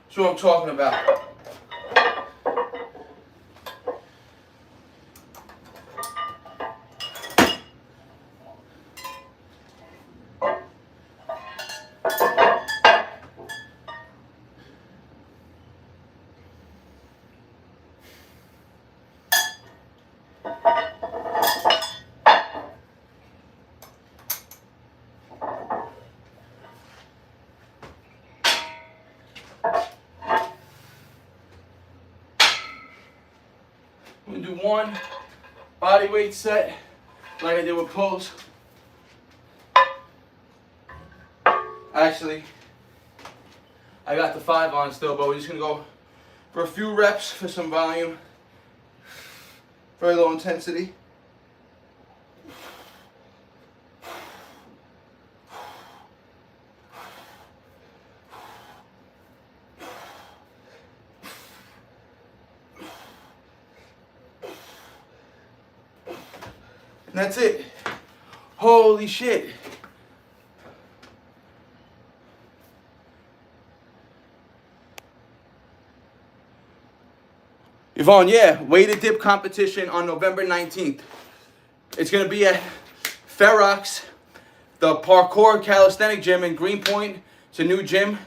that's what I'm talking about. I'm gonna do one body weight set like I did with pulls. Actually, I got the 5 on still, but we're just gonna go for a few reps for some volume. Very low intensity. And that's it. Holy shit. Yvonne, yeah, weighted dip competition on November 19th. It's going to be at FEROX, the Parkour Calisthenic Gym in Greenpoint. It's a new gym,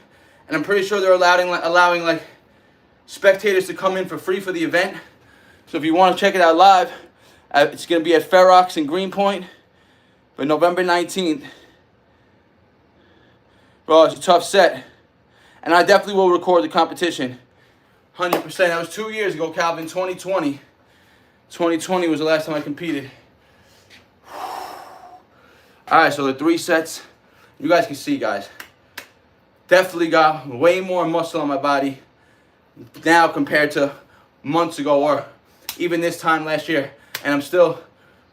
and I'm pretty sure they're allowing like spectators to come in for free for the event. So if you want to check it out live, it's going to be at FEROX in Greenpoint, but November 19th. Bro, it's a tough set, and I definitely will record the competition. 100%. That was 2 years ago, Calvin. 2020. 2020 was the last time I competed. Alright, so the 3 sets. You guys can see, guys. Definitely got way more muscle on my body now compared to months ago or even this time last year. And I'm still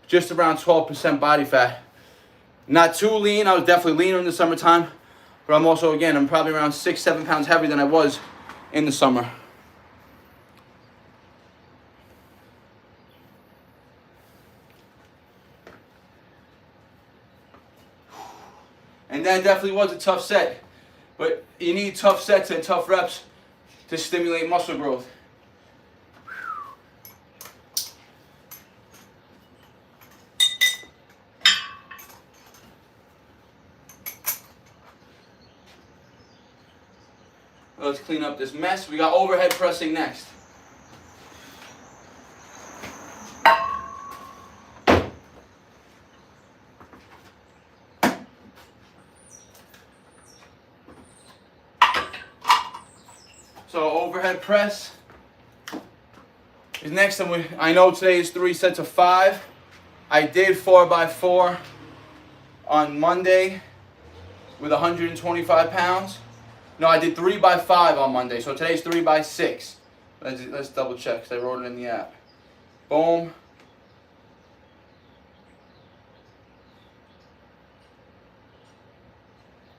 just around 12% body fat. Not too lean. I was definitely leaner in the summertime. But I'm also, again, I'm probably around 6-7 pounds heavier than I was in the summer. And that definitely was a tough set. But you need tough sets and tough reps to stimulate muscle growth. Let's clean up this mess. We got overhead pressing next. So overhead press is next. I know today is 3 sets of 5. I did 4x4 on Monday with 125 pounds. No, I did 3x5 on Monday. So today's 3x6. Let's double check because I wrote it in the app. Boom.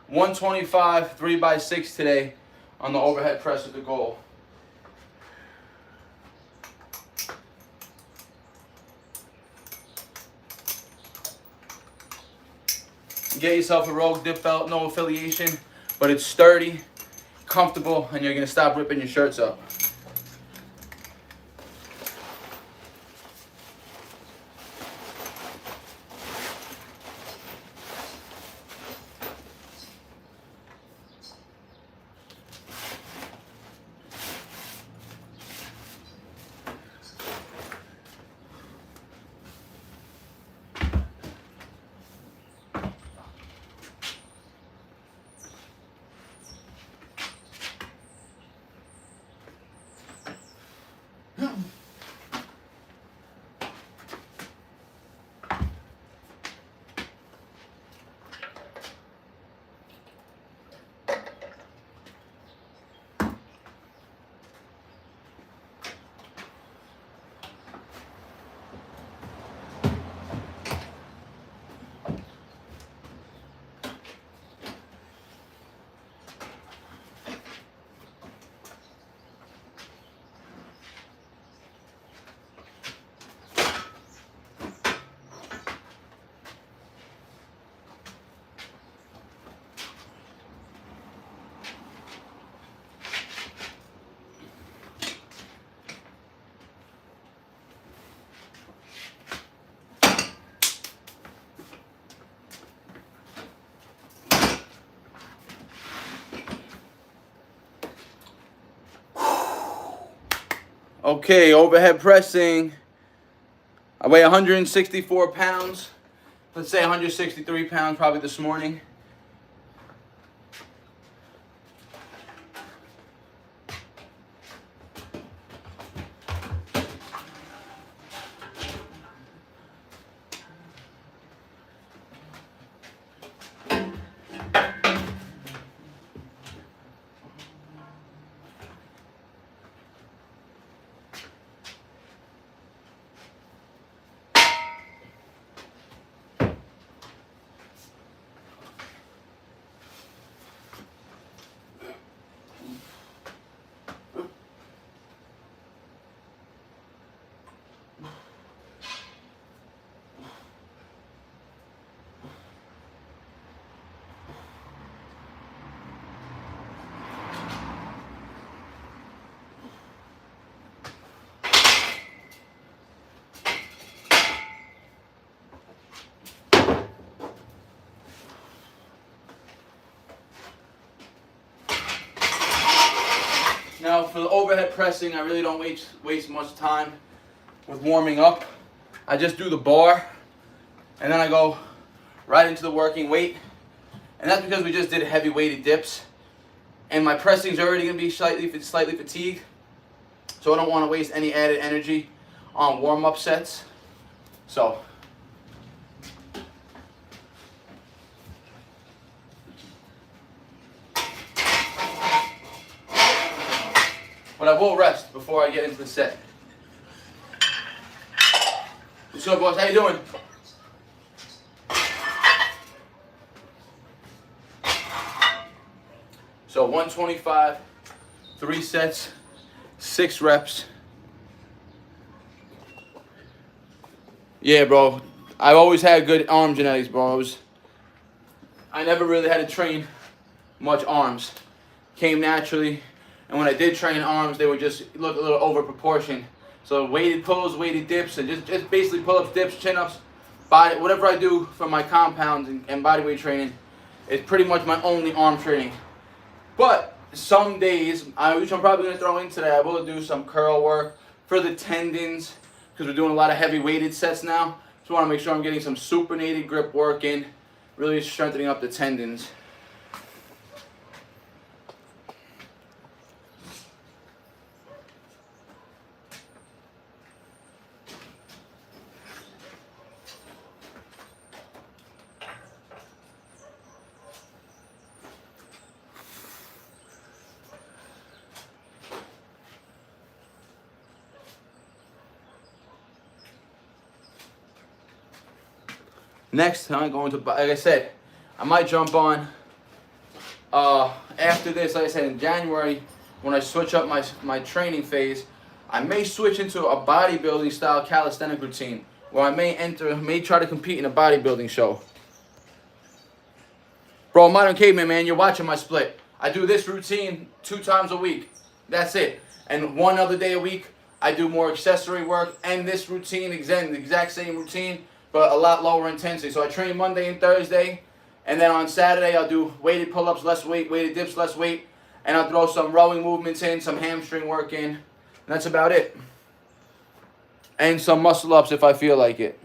$125, 3x6 today. On the overhead press is the goal. Get yourself a Rogue dip belt, no affiliation, but it's sturdy, comfortable, and you're gonna stop ripping your shirts up. Okay, overhead pressing. I weigh 164 pounds. Let's say 163 pounds probably this morning. Now for the overhead pressing, I really don't waste much time with warming up. I just do the bar, and then I go right into the working weight. And that's because we just did heavy weighted dips. And my pressing's already gonna be slightly fatigued. So I don't wanna waste any added energy on warm-up sets. So. But I will rest before I get into the set. What's up, boss? How you doing? So 125, 3 sets, 6 reps. Yeah, bro. I've always had good arm genetics, bro. I never really had to train much arms. Came naturally. And when I did train arms, they would just look a little over proportion. So weighted pulls, weighted dips, and just basically pull-ups, dips, chin-ups, body, whatever I do for my compounds and bodyweight training is pretty much my only arm training. But some days, which I'm probably going to throw in today, I will do some curl work for the tendons because we're doing a lot of heavy weighted sets now. Just want to make sure I'm getting some supinated grip work in, really strengthening up the tendons. Next, I'm going to, like I said, I might jump on after this, like I said, in January, when I switch up my training phase, I may switch into a bodybuilding style calisthenic routine, where I may try to compete in a bodybuilding show. Bro, Modern Caveman, man, you're watching my split. I do this routine 2 times a week. That's it. And one other day a week, I do more accessory work and this routine, the exact same routine, but a lot lower intensity. So I train Monday and Thursday, and then on Saturday I'll do weighted pull-ups, less weight, weighted dips, less weight, and I'll throw some rowing movements in, some hamstring work in. And that's about it. And some muscle-ups if I feel like it.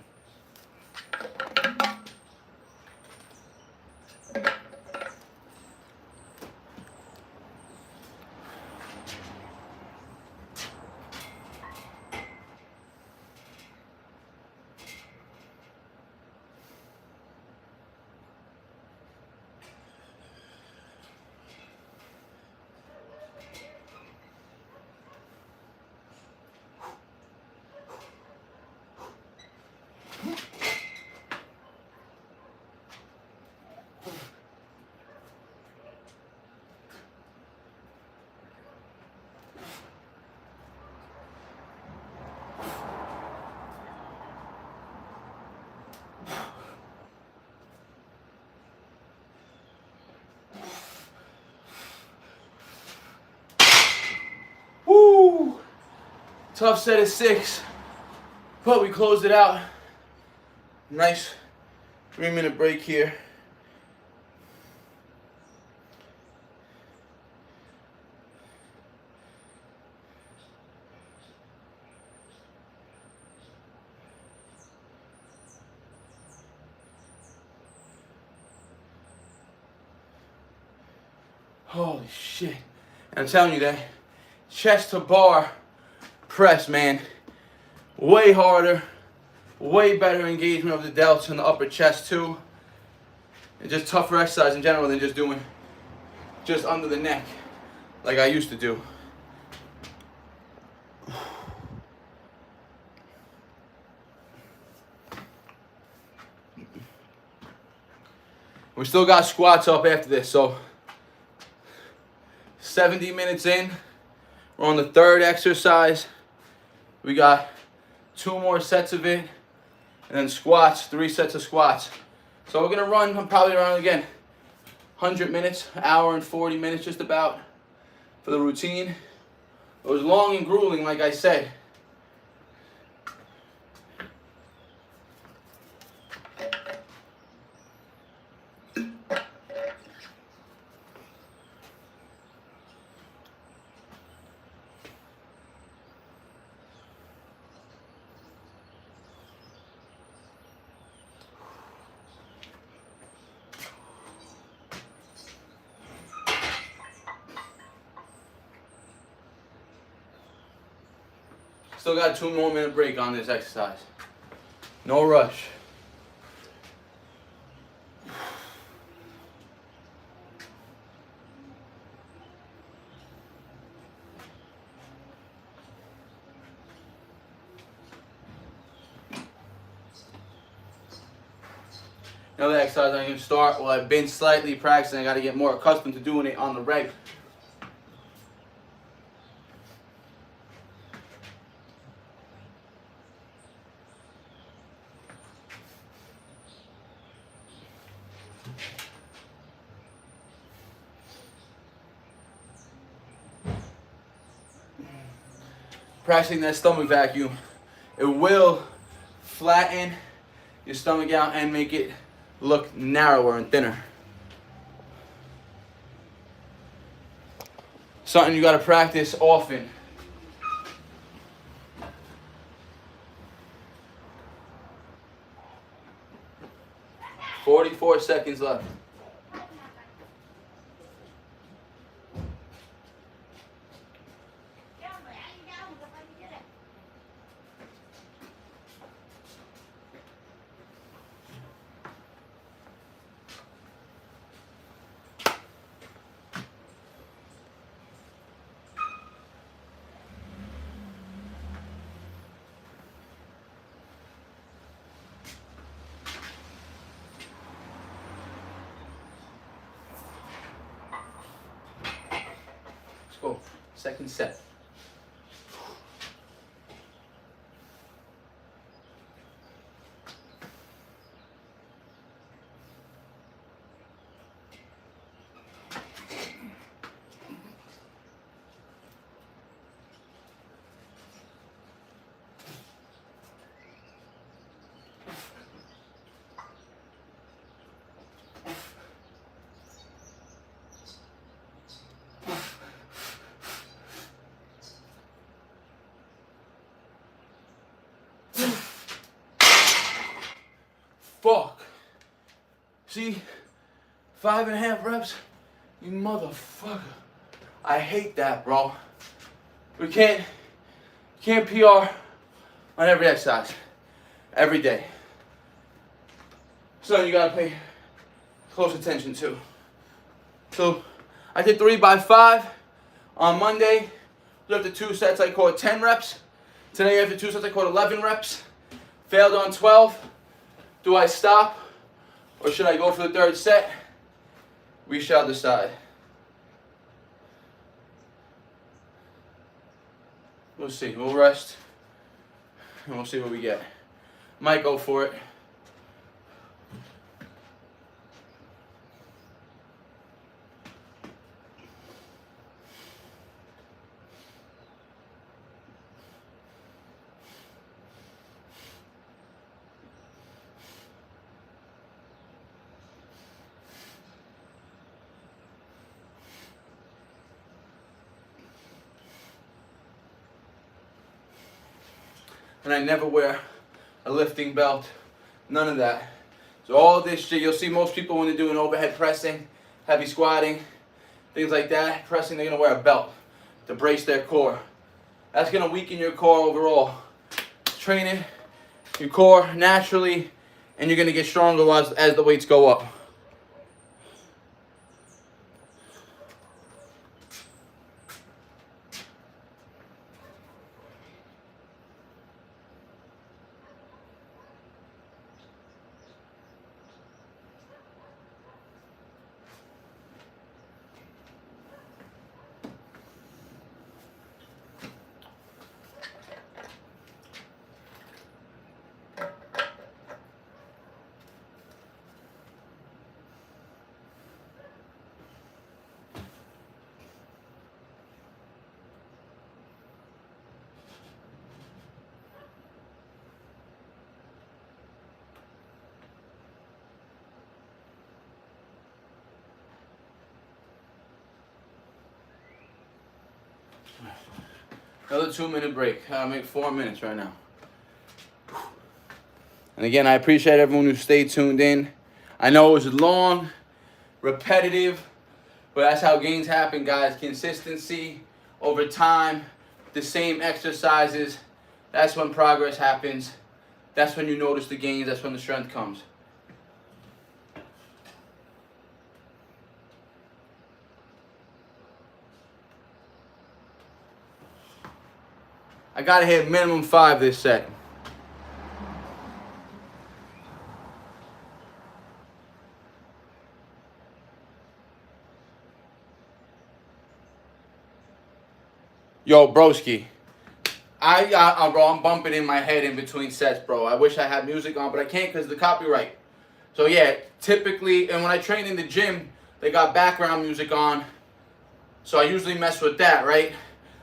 Woo! Tough set of 6, but we closed it out. Nice 3-minute break here. Holy shit. And I'm telling you that chest to bar press, man, way harder, way better engagement of the delts and the upper chest too. And just tougher exercise in general than just doing just under the neck like I used to do. We still got squats up after this, so 70 minutes in, we're on the 3rd exercise. We got 2 more sets of it, and then squats, 3 sets of squats. So we're gonna run probably around again 100 minutes, hour and 40 minutes just about for the routine. It was long and grueling, like I said. Still got 2 more minute break on this exercise. No rush. Another exercise I'm going to start, well, I've been slightly practicing. I got to get more accustomed to doing it on the reg. Practicing that stomach vacuum, it will flatten your stomach out and make it look narrower and thinner. Something you got to practice often. "44 seconds left. Let's go. Second set. Fuck. See? 5.5 reps? You motherfucker. I hate that, bro. We can't PR on every exercise. Every day. So you gotta pay close attention to. So I did 3x5 on Monday. After 2 sets, I caught 10 reps. Today after 2 sets, I caught 11 reps. Failed on 12. Do I stop or should I go for the 3rd set? We shall decide. We'll see. We'll rest and we'll see what we get. Might go for it. And I never wear a lifting belt, none of that. So all this shit, you'll see most people when they're doing overhead pressing, heavy squatting, things like that, pressing, they're gonna wear a belt to brace their core. That's gonna weaken your core overall. Training your core naturally, and you're gonna get stronger as the weights go up. Another 2-minute break. I'll make 4 minutes right now. And again, I appreciate everyone who stayed tuned in. I know it was long, repetitive, but that's how gains happen, guys. Consistency over time, the same exercises. That's when progress happens. That's when you notice the gains. That's when the strength comes. I gotta hit minimum 5 this set. Yo, broski. Bro, I'm bumping in my head in between sets, bro. I wish I had music on, but I can't because of the copyright. So yeah, typically, and when I train in the gym, they got background music on. So I usually mess with that, right?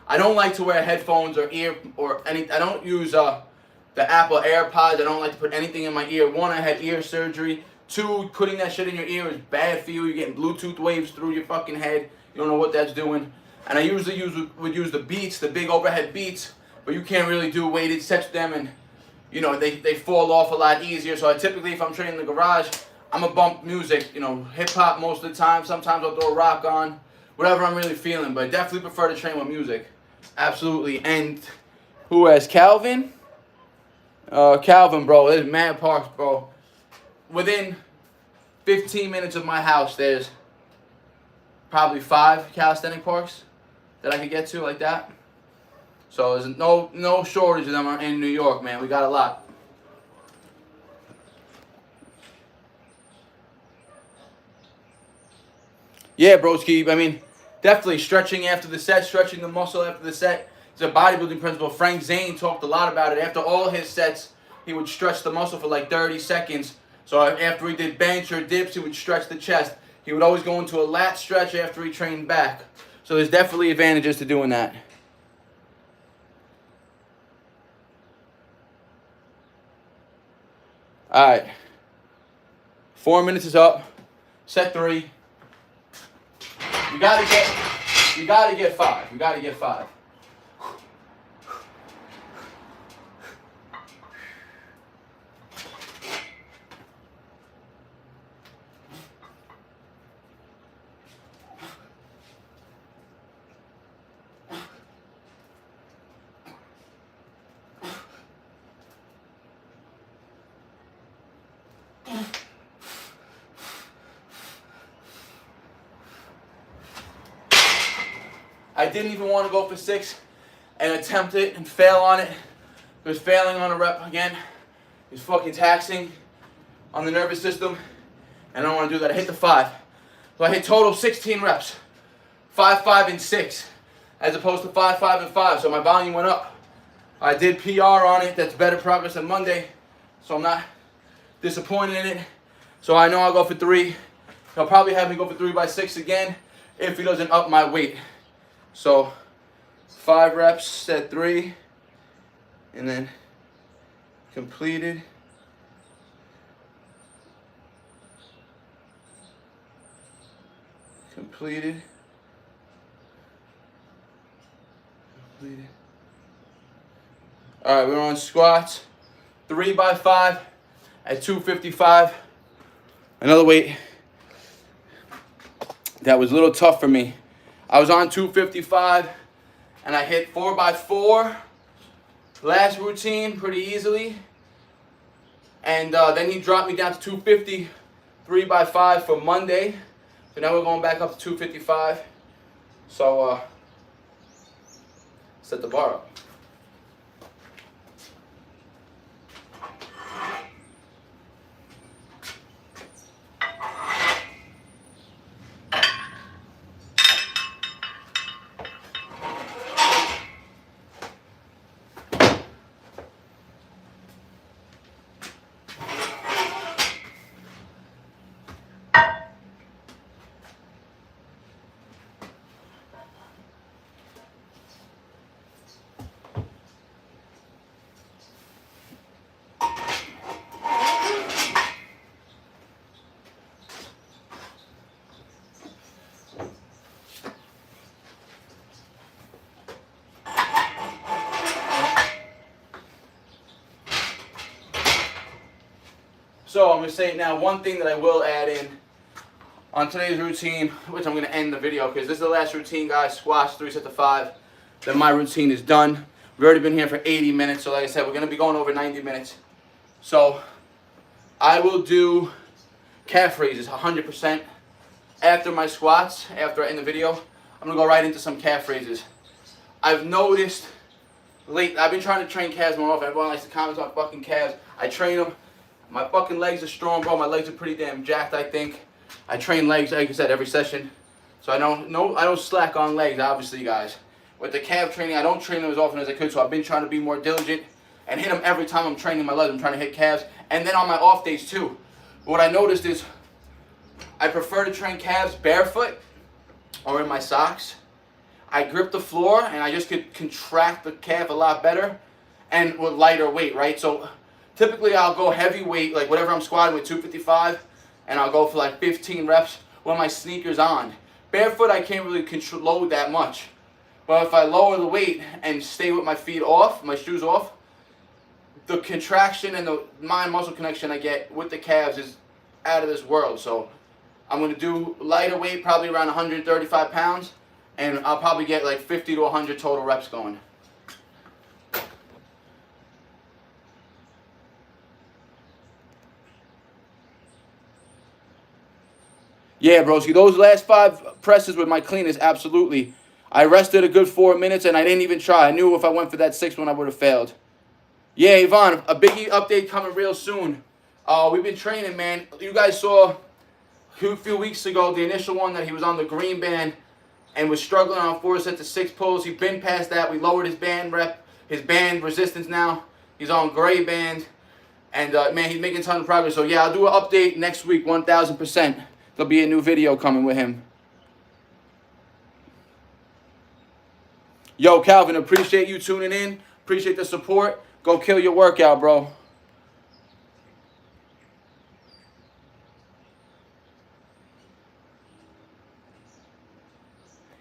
I don't like to wear headphones or I don't use the Apple AirPods. I don't like to put anything in my ear. 1, I had ear surgery. 2, putting that shit in your ear is bad for you. You're getting Bluetooth waves through your fucking head. You don't know what that's doing. And I usually would use the beats, the big overhead beats, but you can't really do weighted sets with them, and you know they fall off a lot easier. So I typically, if I'm training in the garage, I'm gonna bump music, you know, hip hop most of the time. Sometimes I'll throw rock on, whatever I'm really feeling. But I definitely prefer to train with music. Absolutely. And who has Calvin? Calvin, bro. There's mad parks, bro. Within 15 minutes of my house, there's probably 5 calisthenic parks that I could get to like that. So there's no shortage of them in New York, man. We got a lot. Yeah, broski. I mean, definitely stretching after the set, stretching the muscle after the set. It's a bodybuilding principle. Frank Zane talked a lot about it. After all his sets, he would stretch the muscle for like 30 seconds. So after he did bench or dips, he would stretch the chest. He would always go into a lat stretch after he trained back. So there's definitely advantages to doing that. All right. 4 minutes is up. Set 3. You gotta get 5. You gotta get 5. I didn't even want to go for 6 and attempt it and fail on it. Because failing on a rep again is fucking taxing on the nervous system. And I don't want to do that. I hit the 5. So I hit total 16 reps. 5, 5, and 6. As opposed to 5, 5, and 5. So my volume went up. I did PR on it. That's better progress than Monday. So I'm not disappointed in it. So I know I'll go for 3. He'll probably have me go for 3 by 6 again if he doesn't up my weight. So 5 reps, set 3, and then completed. Completed. All right, we're on squats. 3 by 5 at 255. Another weight that was a little tough for me. I was on 255 and I hit 4 by 4 last routine pretty easily. And then he dropped me down to 250, 3 by 5 for Monday. So now we're going back up to 255. So set the bar up. So I'm going to say now one thing that I will add in on today's routine, which I'm going to end the video because this is the last routine, guys. Squats, 3 sets of 5. Then my routine is done. We've already been here for 80 minutes, so like I said, we're going to be going over 90 minutes. So I will do calf raises 100% after my squats. After I end the video, I'm going to go right into some calf raises. I've noticed I've been trying to train calves more often. Everyone likes to comment on fucking calves. I train them. My fucking legs are strong, bro. My legs are pretty damn jacked, I think. I train legs, like I said, every session. So I don't slack on legs, obviously, guys. With the calf training, I don't train them as often as I could, so I've been trying to be more diligent and hit them every time I'm training my legs. I'm trying to hit calves. And then on my off days, too. What I noticed is I prefer to train calves barefoot or in my socks. I grip the floor and I just could contract the calf a lot better and with lighter weight, right? So typically I'll go heavy weight, like whatever I'm squatting with, 255, and I'll go for like 15 reps with my sneakers on. Barefoot, I can't really load that much. But if I lower the weight and stay with my feet off, my shoes off, the contraction and the mind muscle connection I get with the calves is out of this world. So I'm going to do lighter weight, probably around 135 pounds. And I'll probably get like 50 to 100 total reps going. Yeah, broski, those last 5 presses with my cleaners, absolutely. I rested a good 4 minutes and I didn't even try. I knew if I went for that 6th one, I would have failed. Yeah, Yvonne, a biggie update coming real soon. We've been training, man. You guys saw a few weeks ago the initial one that he was on the green band and was struggling on 4 sets of 6 pulls. He's been past that. We lowered his band resistance now. He's on gray band. And, man, he's making a ton of progress. So, yeah, I'll do an update next week, 1,000%. There'll be a new video coming with him. Yo, Calvin, appreciate you tuning in. Appreciate the support. Go kill your workout, bro.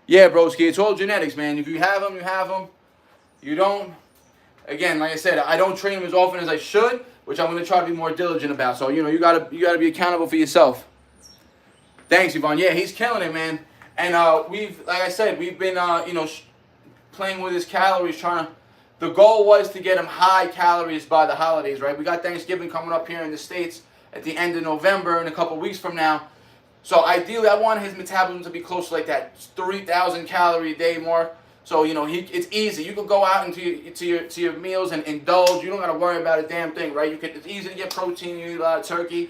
Yeah, broski, it's all genetics, man. If you have them, you have them. You don't. Again, like I said, I don't train them as often as I should, which I'm going to try to be more diligent about. So, you know, you gotta be accountable for yourself. Thanks, Yvonne. Yeah, he's killing it, man. And like I said, we've been, you know, playing with his calories, the goal was to get him high calories by the holidays, right? We got Thanksgiving coming up here in the States at the end of November, in a couple weeks from now. So ideally, I want his metabolism to be close to like that 3,000 calorie a day mark. So, you know, it's easy. You can go out into your meals and indulge. You don't got to worry about a damn thing, right? It's easy to get protein. You eat a lot of turkey.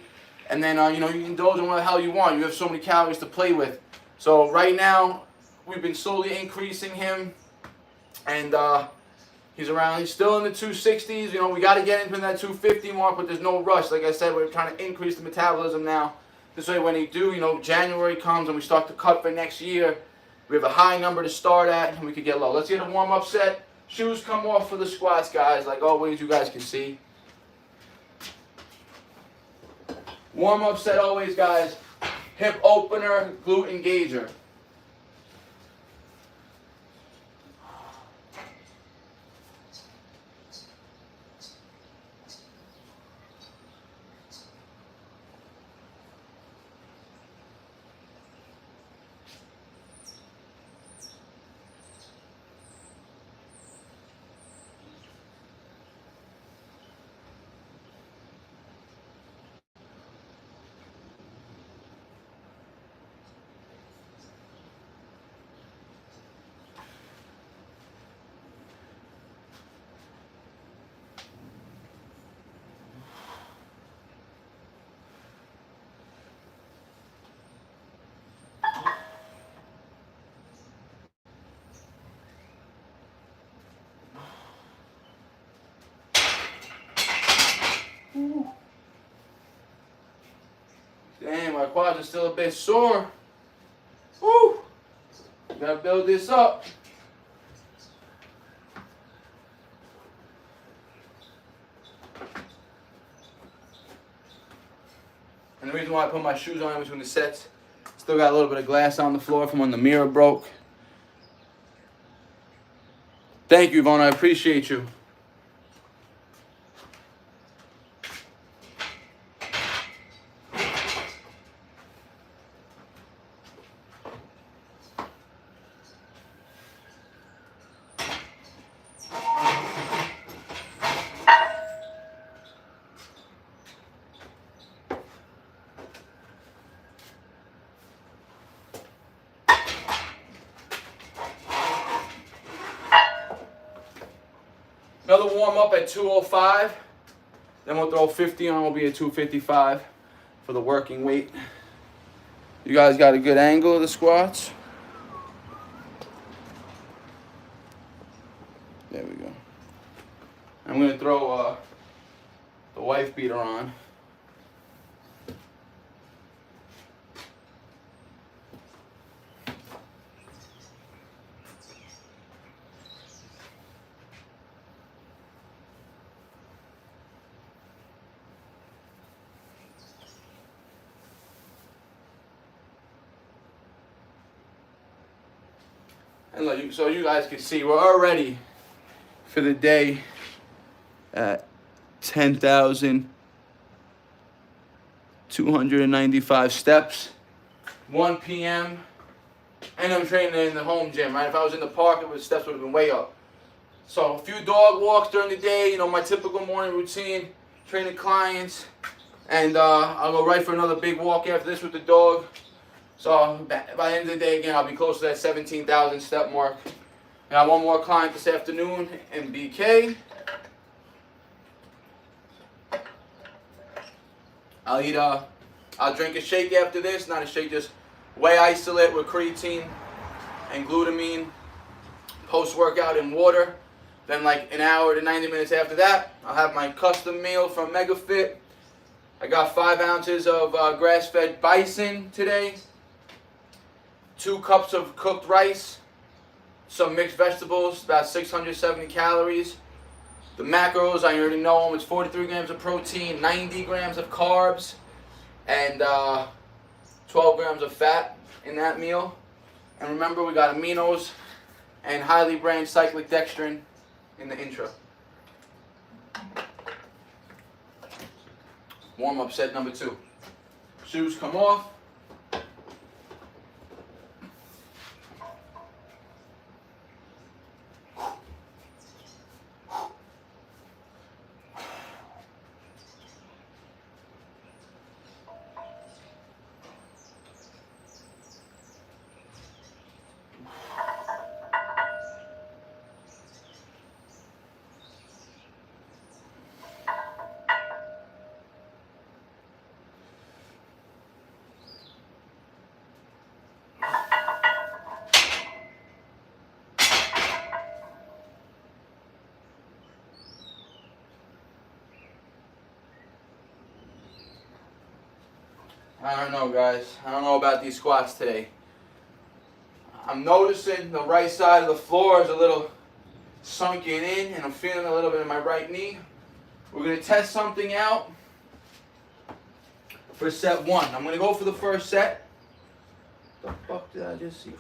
And then, you know, you can indulge in what the hell you want. You have so many calories to play with. So right now, we've been slowly increasing him. And he's still in the 260s. You know, we got to get into that 250 mark, but there's no rush. Like I said, we're trying to increase the metabolism now. This way, when you know, January comes and we start to cut for next year, we have a high number to start at, and we could get low. Let's get a warm-up set. Shoes come off for the squats, guys. Like always, you guys can see. Warm-up set always, guys. Hip opener, glute engager. Damn, my quads are still a bit sore. Woo! Gotta build this up. And the reason why I put my shoes on in between the sets, still got a little bit of glass on the floor from when the mirror broke. Thank you, Yvonne. I appreciate you. warm up at 205. Then we'll throw 50 on. We'll be at 255 for the working weight. You guys got a good angle of the squats? There we go. I'm going to throw the wife beater on. And look, so you guys can see, we're already for the day at 10,295 steps, 1 p.m. And I'm training in the home gym, right? If I was in the park, the steps would have been way up. So a few dog walks during the day, you know, my typical morning routine, training clients. And I'll go right for another big walk after this with the dog. So by the end of the day, again, I'll be close to that 17,000 step mark. I got one more client this afternoon in BK. I'll drink a shake after this. Not a shake, just whey isolate with creatine and glutamine. Post-workout in water. Then like an hour to 90 minutes after that, I'll have my custom meal from MegaFit. I got 5 ounces of grass-fed bison today. 2 cups of cooked rice, some mixed vegetables, about 670 calories. The macros, I already know them, it's 43 grams of protein, 90 grams of carbs, and 12 grams of fat in that meal. And remember, we got aminos and highly branched cyclic dextrin in the intro. Warm-up set number 2. Shoes come off. I don't know, guys. I don't know about these squats today. I'm noticing the right side of the floor is a little sunken in, and I'm feeling a little bit in my right knee. We're going to test something out for set 1. I'm going to go for the first set. What the fuck did I just see?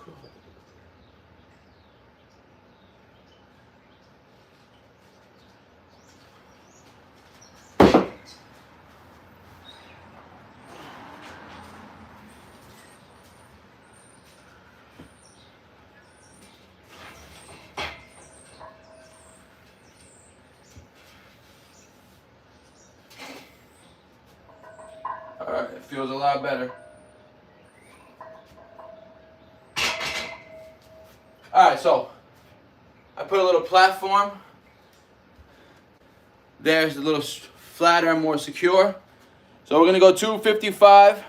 Alright, it feels a lot better. Alright, so I put a little platform. There's a little flatter and more secure. So we're gonna go 255.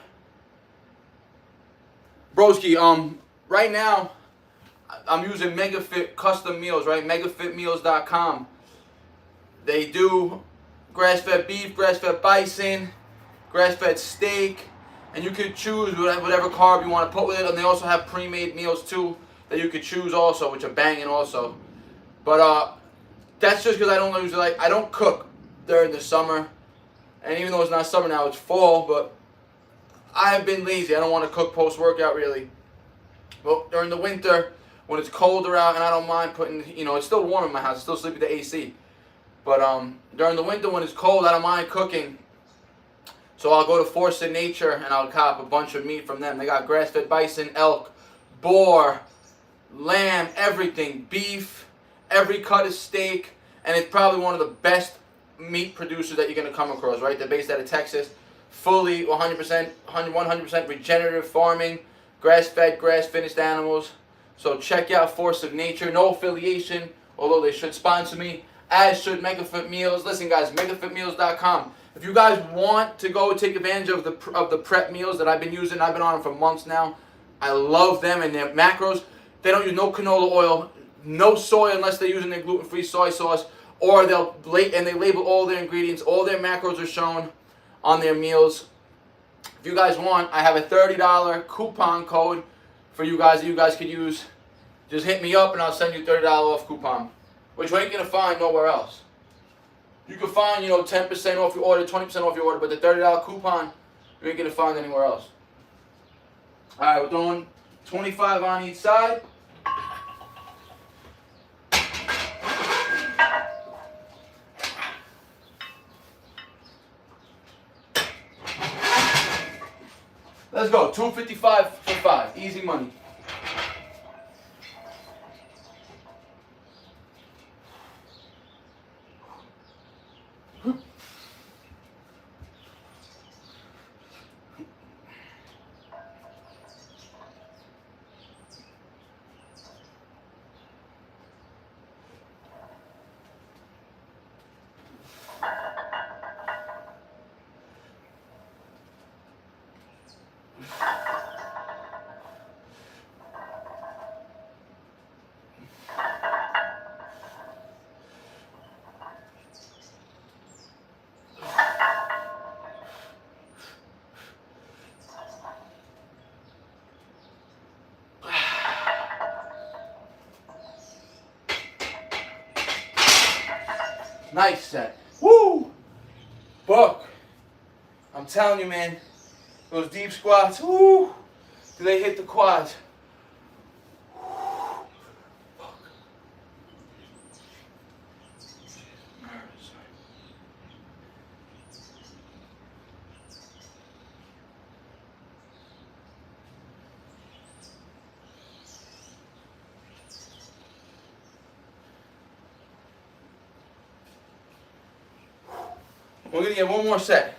Broski, right now I'm using MegaFit custom meals, right? MegaFitMeals.com. They do grass-fed beef, grass-fed bison, grass-fed steak, and you could choose whatever carb you want to put with it. And they also have pre-made meals too that you could choose also, which are banging also. But that's just because I don't usually I don't cook during the summer, and even though it's not summer now, it's fall. But I have been lazy. I don't want to cook post-workout really. But during the winter, when it's colder out, and I don't mind putting, you know, it's still warm in my house. I still sleep with the AC. But during the winter when it's cold, I don't mind cooking. So I'll go to Force of Nature and I'll cop a bunch of meat from them. They got grass-fed bison, elk, boar, lamb, everything, beef, every cut of steak, and it's probably one of the best meat producers that you're going to come across, right? They're based out of Texas, fully 100% regenerative farming, grass-fed, grass-finished animals. So check out Force of Nature. No affiliation, although they should sponsor me. as should MegaFit Meals. Listen, guys, megafitmeals.com. If you guys want to go take advantage of the prep meals that I've been using, I've been on them for months now. I love them and their macros. They don't use no canola oil, no soy unless they're using their gluten-free soy sauce, or they label all their ingredients. All their macros are shown on their meals. If you guys want, I have a $30 coupon code for you guys that you guys could use. Just hit me up and I'll send you $30 off coupon, which you ain't gonna find nowhere else. You can find, 10% off your order, 20% off your order, but the $30 coupon, you ain't gonna find anywhere else. All right, we're throwing 25 on each side. Let's go, 255 for 5, easy money. Nice set. Woo! Buck. I'm telling you, man. Those deep squats, woo! Do they hit the quads? Buck. We're going to get one more set.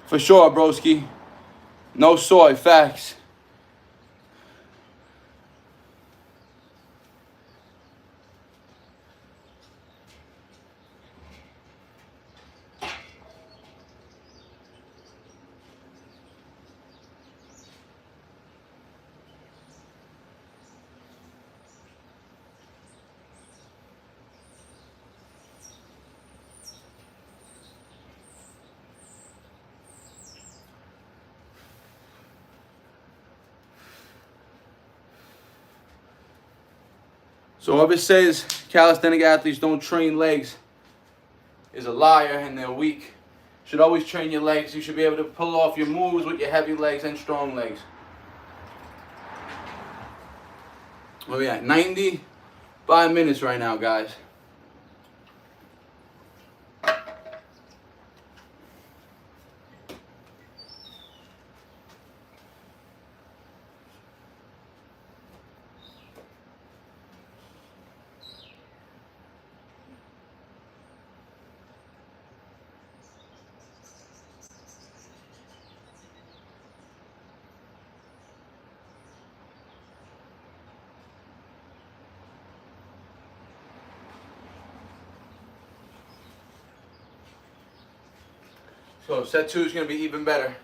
For sure, broski. No soy, facts. So whoever says calisthenic athletes don't train legs is a liar and they're weak. You should always train your legs. You should be able to pull off your moves with your heavy legs and strong legs. Where we at? 95 minutes right now, guys. So set 2 is going to be even better.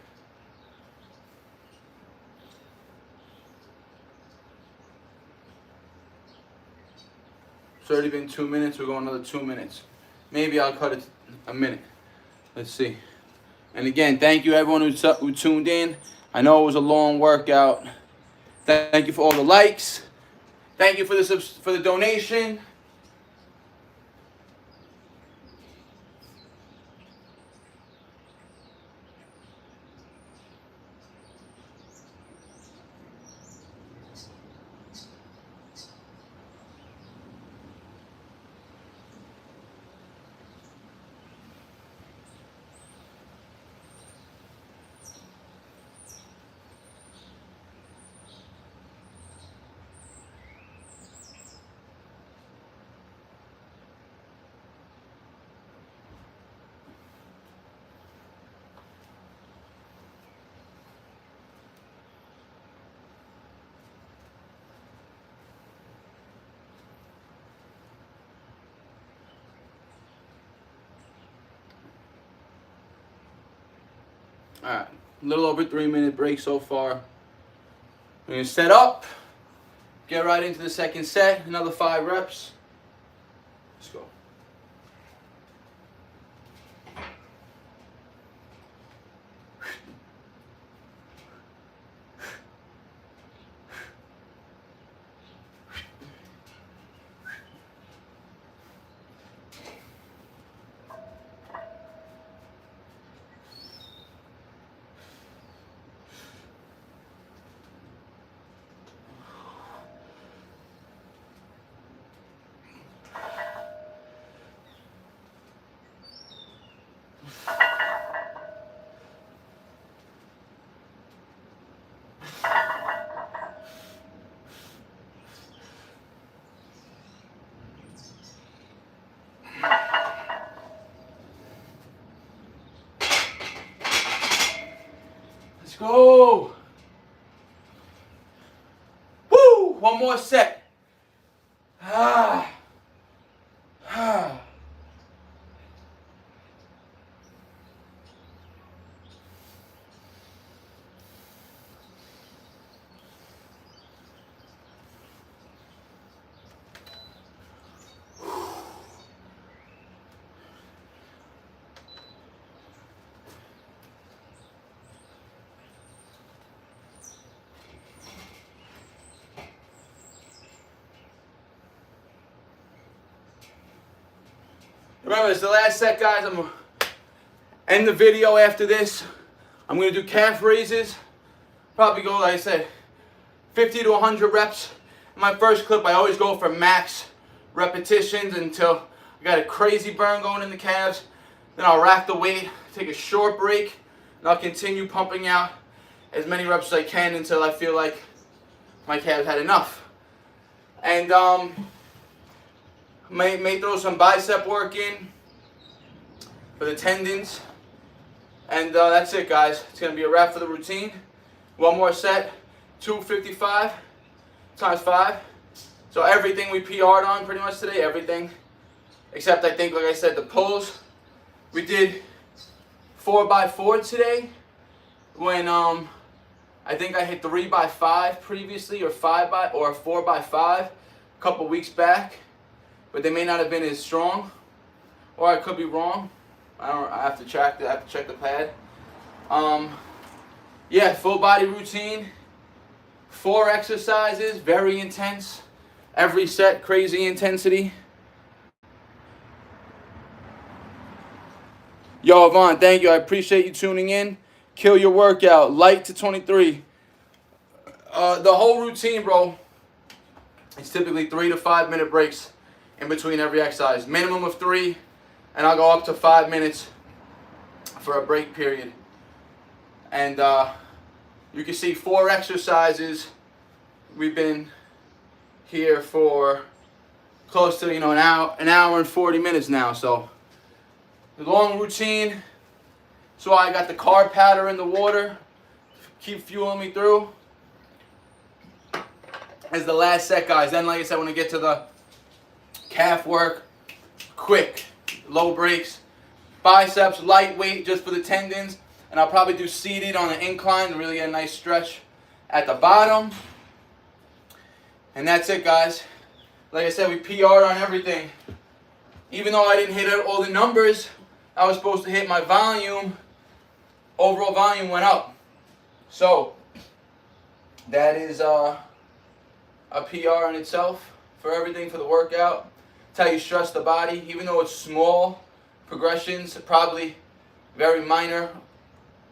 It's already been 2 minutes. We're going another 2 minutes. Maybe I'll cut it a minute. Let's see. And again, thank you everyone who tuned in. I know it was a long workout. Thank you for all the likes. Thank you for the donation. Alright, a little over 3-minute break so far. We're going to set up, get right into the second set, another 5 reps. Let's go. Let's go. Woo! One more set. Ah. Ah. Remember, it's the last set, guys. I'm going to end the video after this. I'm going to do calf raises. Probably go, like I said, 50 to 100 reps. In my first clip, I always go for max repetitions until I got a crazy burn going in the calves. Then I'll rack the weight, take a short break, and I'll continue pumping out as many reps as I can until I feel like my calves had enough. And may throw some bicep work in for the tendons. And that's it, guys. It's going to be a wrap for the routine. One more set, 255 times 5. So everything we PR'd on pretty much today, everything. Except I think, like I said, the pulls. We did 4x4 today when I think I hit 3x5 previously, or 4x5 a couple weeks back. But they may not have been as strong, or I could be wrong. I have to check the pad. Yeah, full body routine, 4 exercises, very intense. Every set, crazy intensity. Yo, Yvonne, thank you. I appreciate you tuning in. Kill your workout. Light to 23. The whole routine, bro, it's typically 3 to 5 minute breaks in between every exercise. Minimum of 3, and I'll go up to 5 minutes for a break period. And you can see 4 exercises. We've been here for close to, an hour and 40 minutes now. So the long routine. So I got the carb powder in the water, keep fueling me through. As the last set, guys. Then, like I said, when I get to the calf work, quick, low breaks, biceps, lightweight just for the tendons, and I'll probably do seated on an incline to really get a nice stretch at the bottom. And that's it, guys. Like I said, we PR'd on everything. Even though I didn't hit all the numbers I was supposed to hit, my volume, overall volume went up. So that is a PR in itself for everything, for the workout. It's how you stress the body. Even though it's small progressions, probably very minor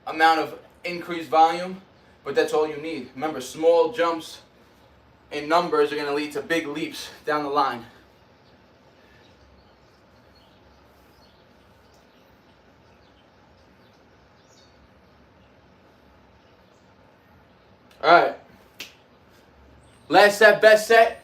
amount of increased volume, but that's all you need. Remember, small jumps in numbers are going to lead to big leaps down the line. All right. Last set, best set.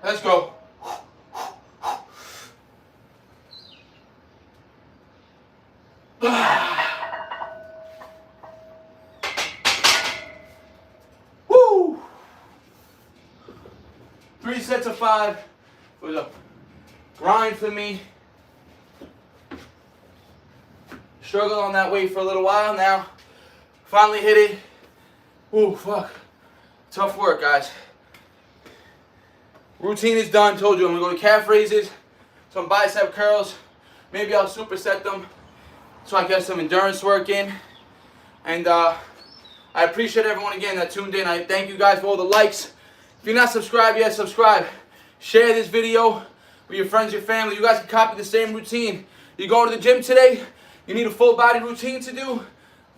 Let's go. Woo! 3 sets of 5. It was a grind for me. Struggled on that weight for a little while now. Finally hit it. Ooh, fuck. Tough work, guys. Routine is done. Told you I'm gonna go to calf raises, some bicep curls. Maybe I'll superset them so I get some endurance work in. And I appreciate everyone again that tuned in. I thank you guys for all the likes. If you're not subscribed yet, subscribe. Share this video with your friends, your family. You guys can copy the same routine. You're going to the gym today, you need a full body routine to do.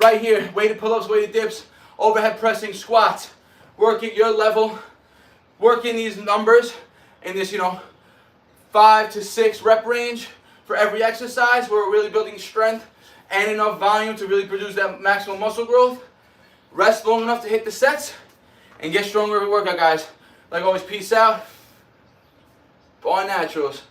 Right here, weighted pull-ups, weighted dips, overhead pressing, squats. Work at your level. Working these numbers in this, 5 to 6 rep range for every exercise. We're really building strength and enough volume to really produce that maximum muscle growth. Rest long enough to hit the sets and get stronger every workout, guys. Like always, peace out. BARNATURALS.